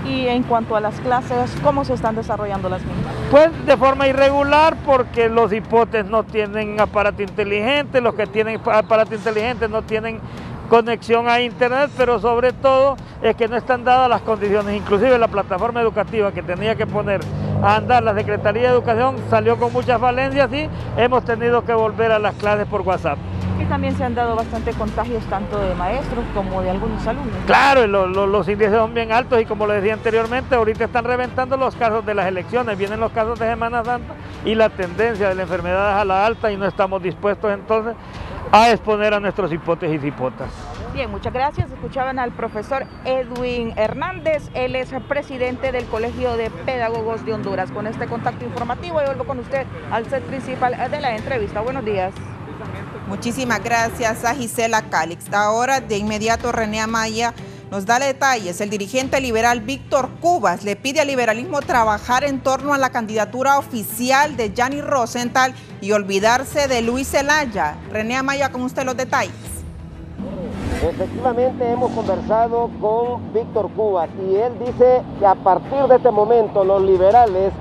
Y en cuanto a las clases, ¿cómo se están desarrollando las mismas? Pues de forma irregular porque los hipotes no tienen aparato inteligente, los que tienen aparato inteligente no tienen conexión a internet, pero sobre todo es que no están dadas las condiciones, inclusive la plataforma educativa que tenía que poner a andar la Secretaría de Educación salió con muchas falencias y hemos tenido que volver a las clases por WhatsApp. Y también se han dado bastante contagios tanto de maestros como de algunos alumnos. Claro, los índices son bien altos y como les decía anteriormente, ahorita están reventando los casos de las elecciones, vienen los casos de Semana Santa y la tendencia de la enfermedad es a la alta y no estamos dispuestos entonces a exponer a nuestros hipotes y hipotas. Bien, muchas gracias. Escuchaban al profesor Edwin Hernández, él es presidente del Colegio de Pedagogos de Honduras. Con este contacto informativo yo vuelvo con usted al set principal de la entrevista. Buenos días. Muchísimas gracias a Gisela Calix. Ahora de inmediato René Amaya nos da detalles. El dirigente liberal Víctor Cubas le pide al liberalismo trabajar en torno a la candidatura oficial de Gianni Rosenthal y olvidarse de Luis Zelaya. René Amaya, con usted los detalles. Efectivamente hemos conversado con Víctor Cubas y él dice que a partir de este momento los liberales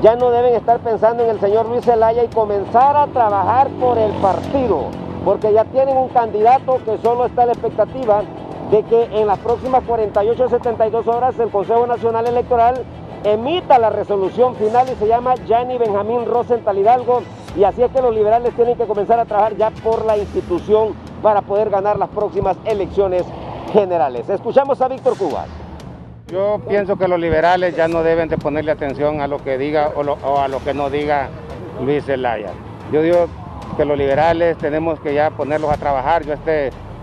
ya no deben estar pensando en el señor Luis Zelaya y comenzar a trabajar por el partido, porque ya tienen un candidato que solo está a la expectativa de que en las próximas 48 o 72 horas el Consejo Nacional Electoral emita la resolución final y se llama Gianni Benjamín Rosenthal Hidalgo, y así es que los liberales tienen que comenzar a trabajar ya por la institución para poder ganar las próximas elecciones generales. Escuchamos a Víctor Cubas. Yo pienso que los liberales ya no deben de ponerle atención a lo que diga o a lo que no diga Luis Zelaya. Yo digo que los liberales tenemos que ya ponerlos a trabajar. Yo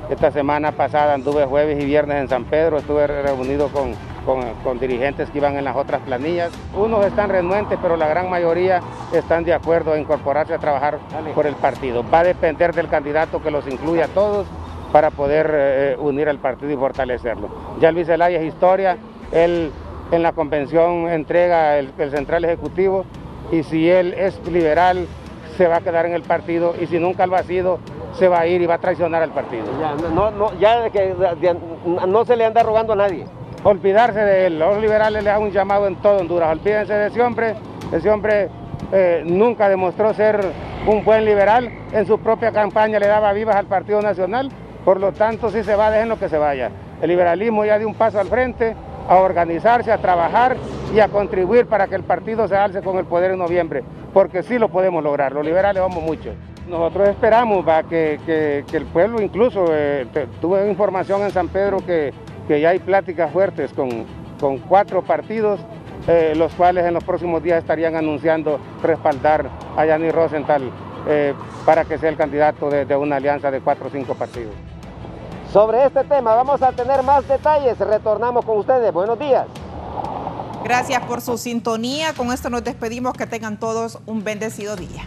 esta semana pasada anduve jueves y viernes en San Pedro, estuve reunido con dirigentes que iban en las otras planillas. Unos están renuentes, pero la gran mayoría están de acuerdo en incorporarse a trabajar por el partido. Va a depender del candidato que los incluya a todos para poder unir al partido y fortalecerlo. Ya Luis Zelaya es historia. Él en la convención entrega el central ejecutivo y si él es liberal se va a quedar en el partido y si nunca lo ha sido se va a ir y va a traicionar al partido. No se le anda rogando a nadie. Olvidarse de él, los liberales le dan un llamado en todo Honduras, olvídense de ese hombre nunca demostró ser un buen liberal, en su propia campaña le daba vivas al Partido Nacional, por lo tanto si se va, déjenlo que se vaya. El liberalismo ya dio un paso al frente, a organizarse, a trabajar y a contribuir para que el partido se alce con el poder en noviembre, porque sí lo podemos lograr, los liberales vamos mucho. Nosotros esperamos que el pueblo, incluso tuve información en San Pedro que ya hay pláticas fuertes con 4 partidos, los cuales en los próximos días estarían anunciando respaldar a Gianni Rosenthal para que sea el candidato de una alianza de 4 o 5 partidos. Sobre este tema vamos a tener más detalles, retornamos con ustedes. Buenos días. Gracias por su sintonía, con esto nos despedimos, que tengan todos un bendecido día.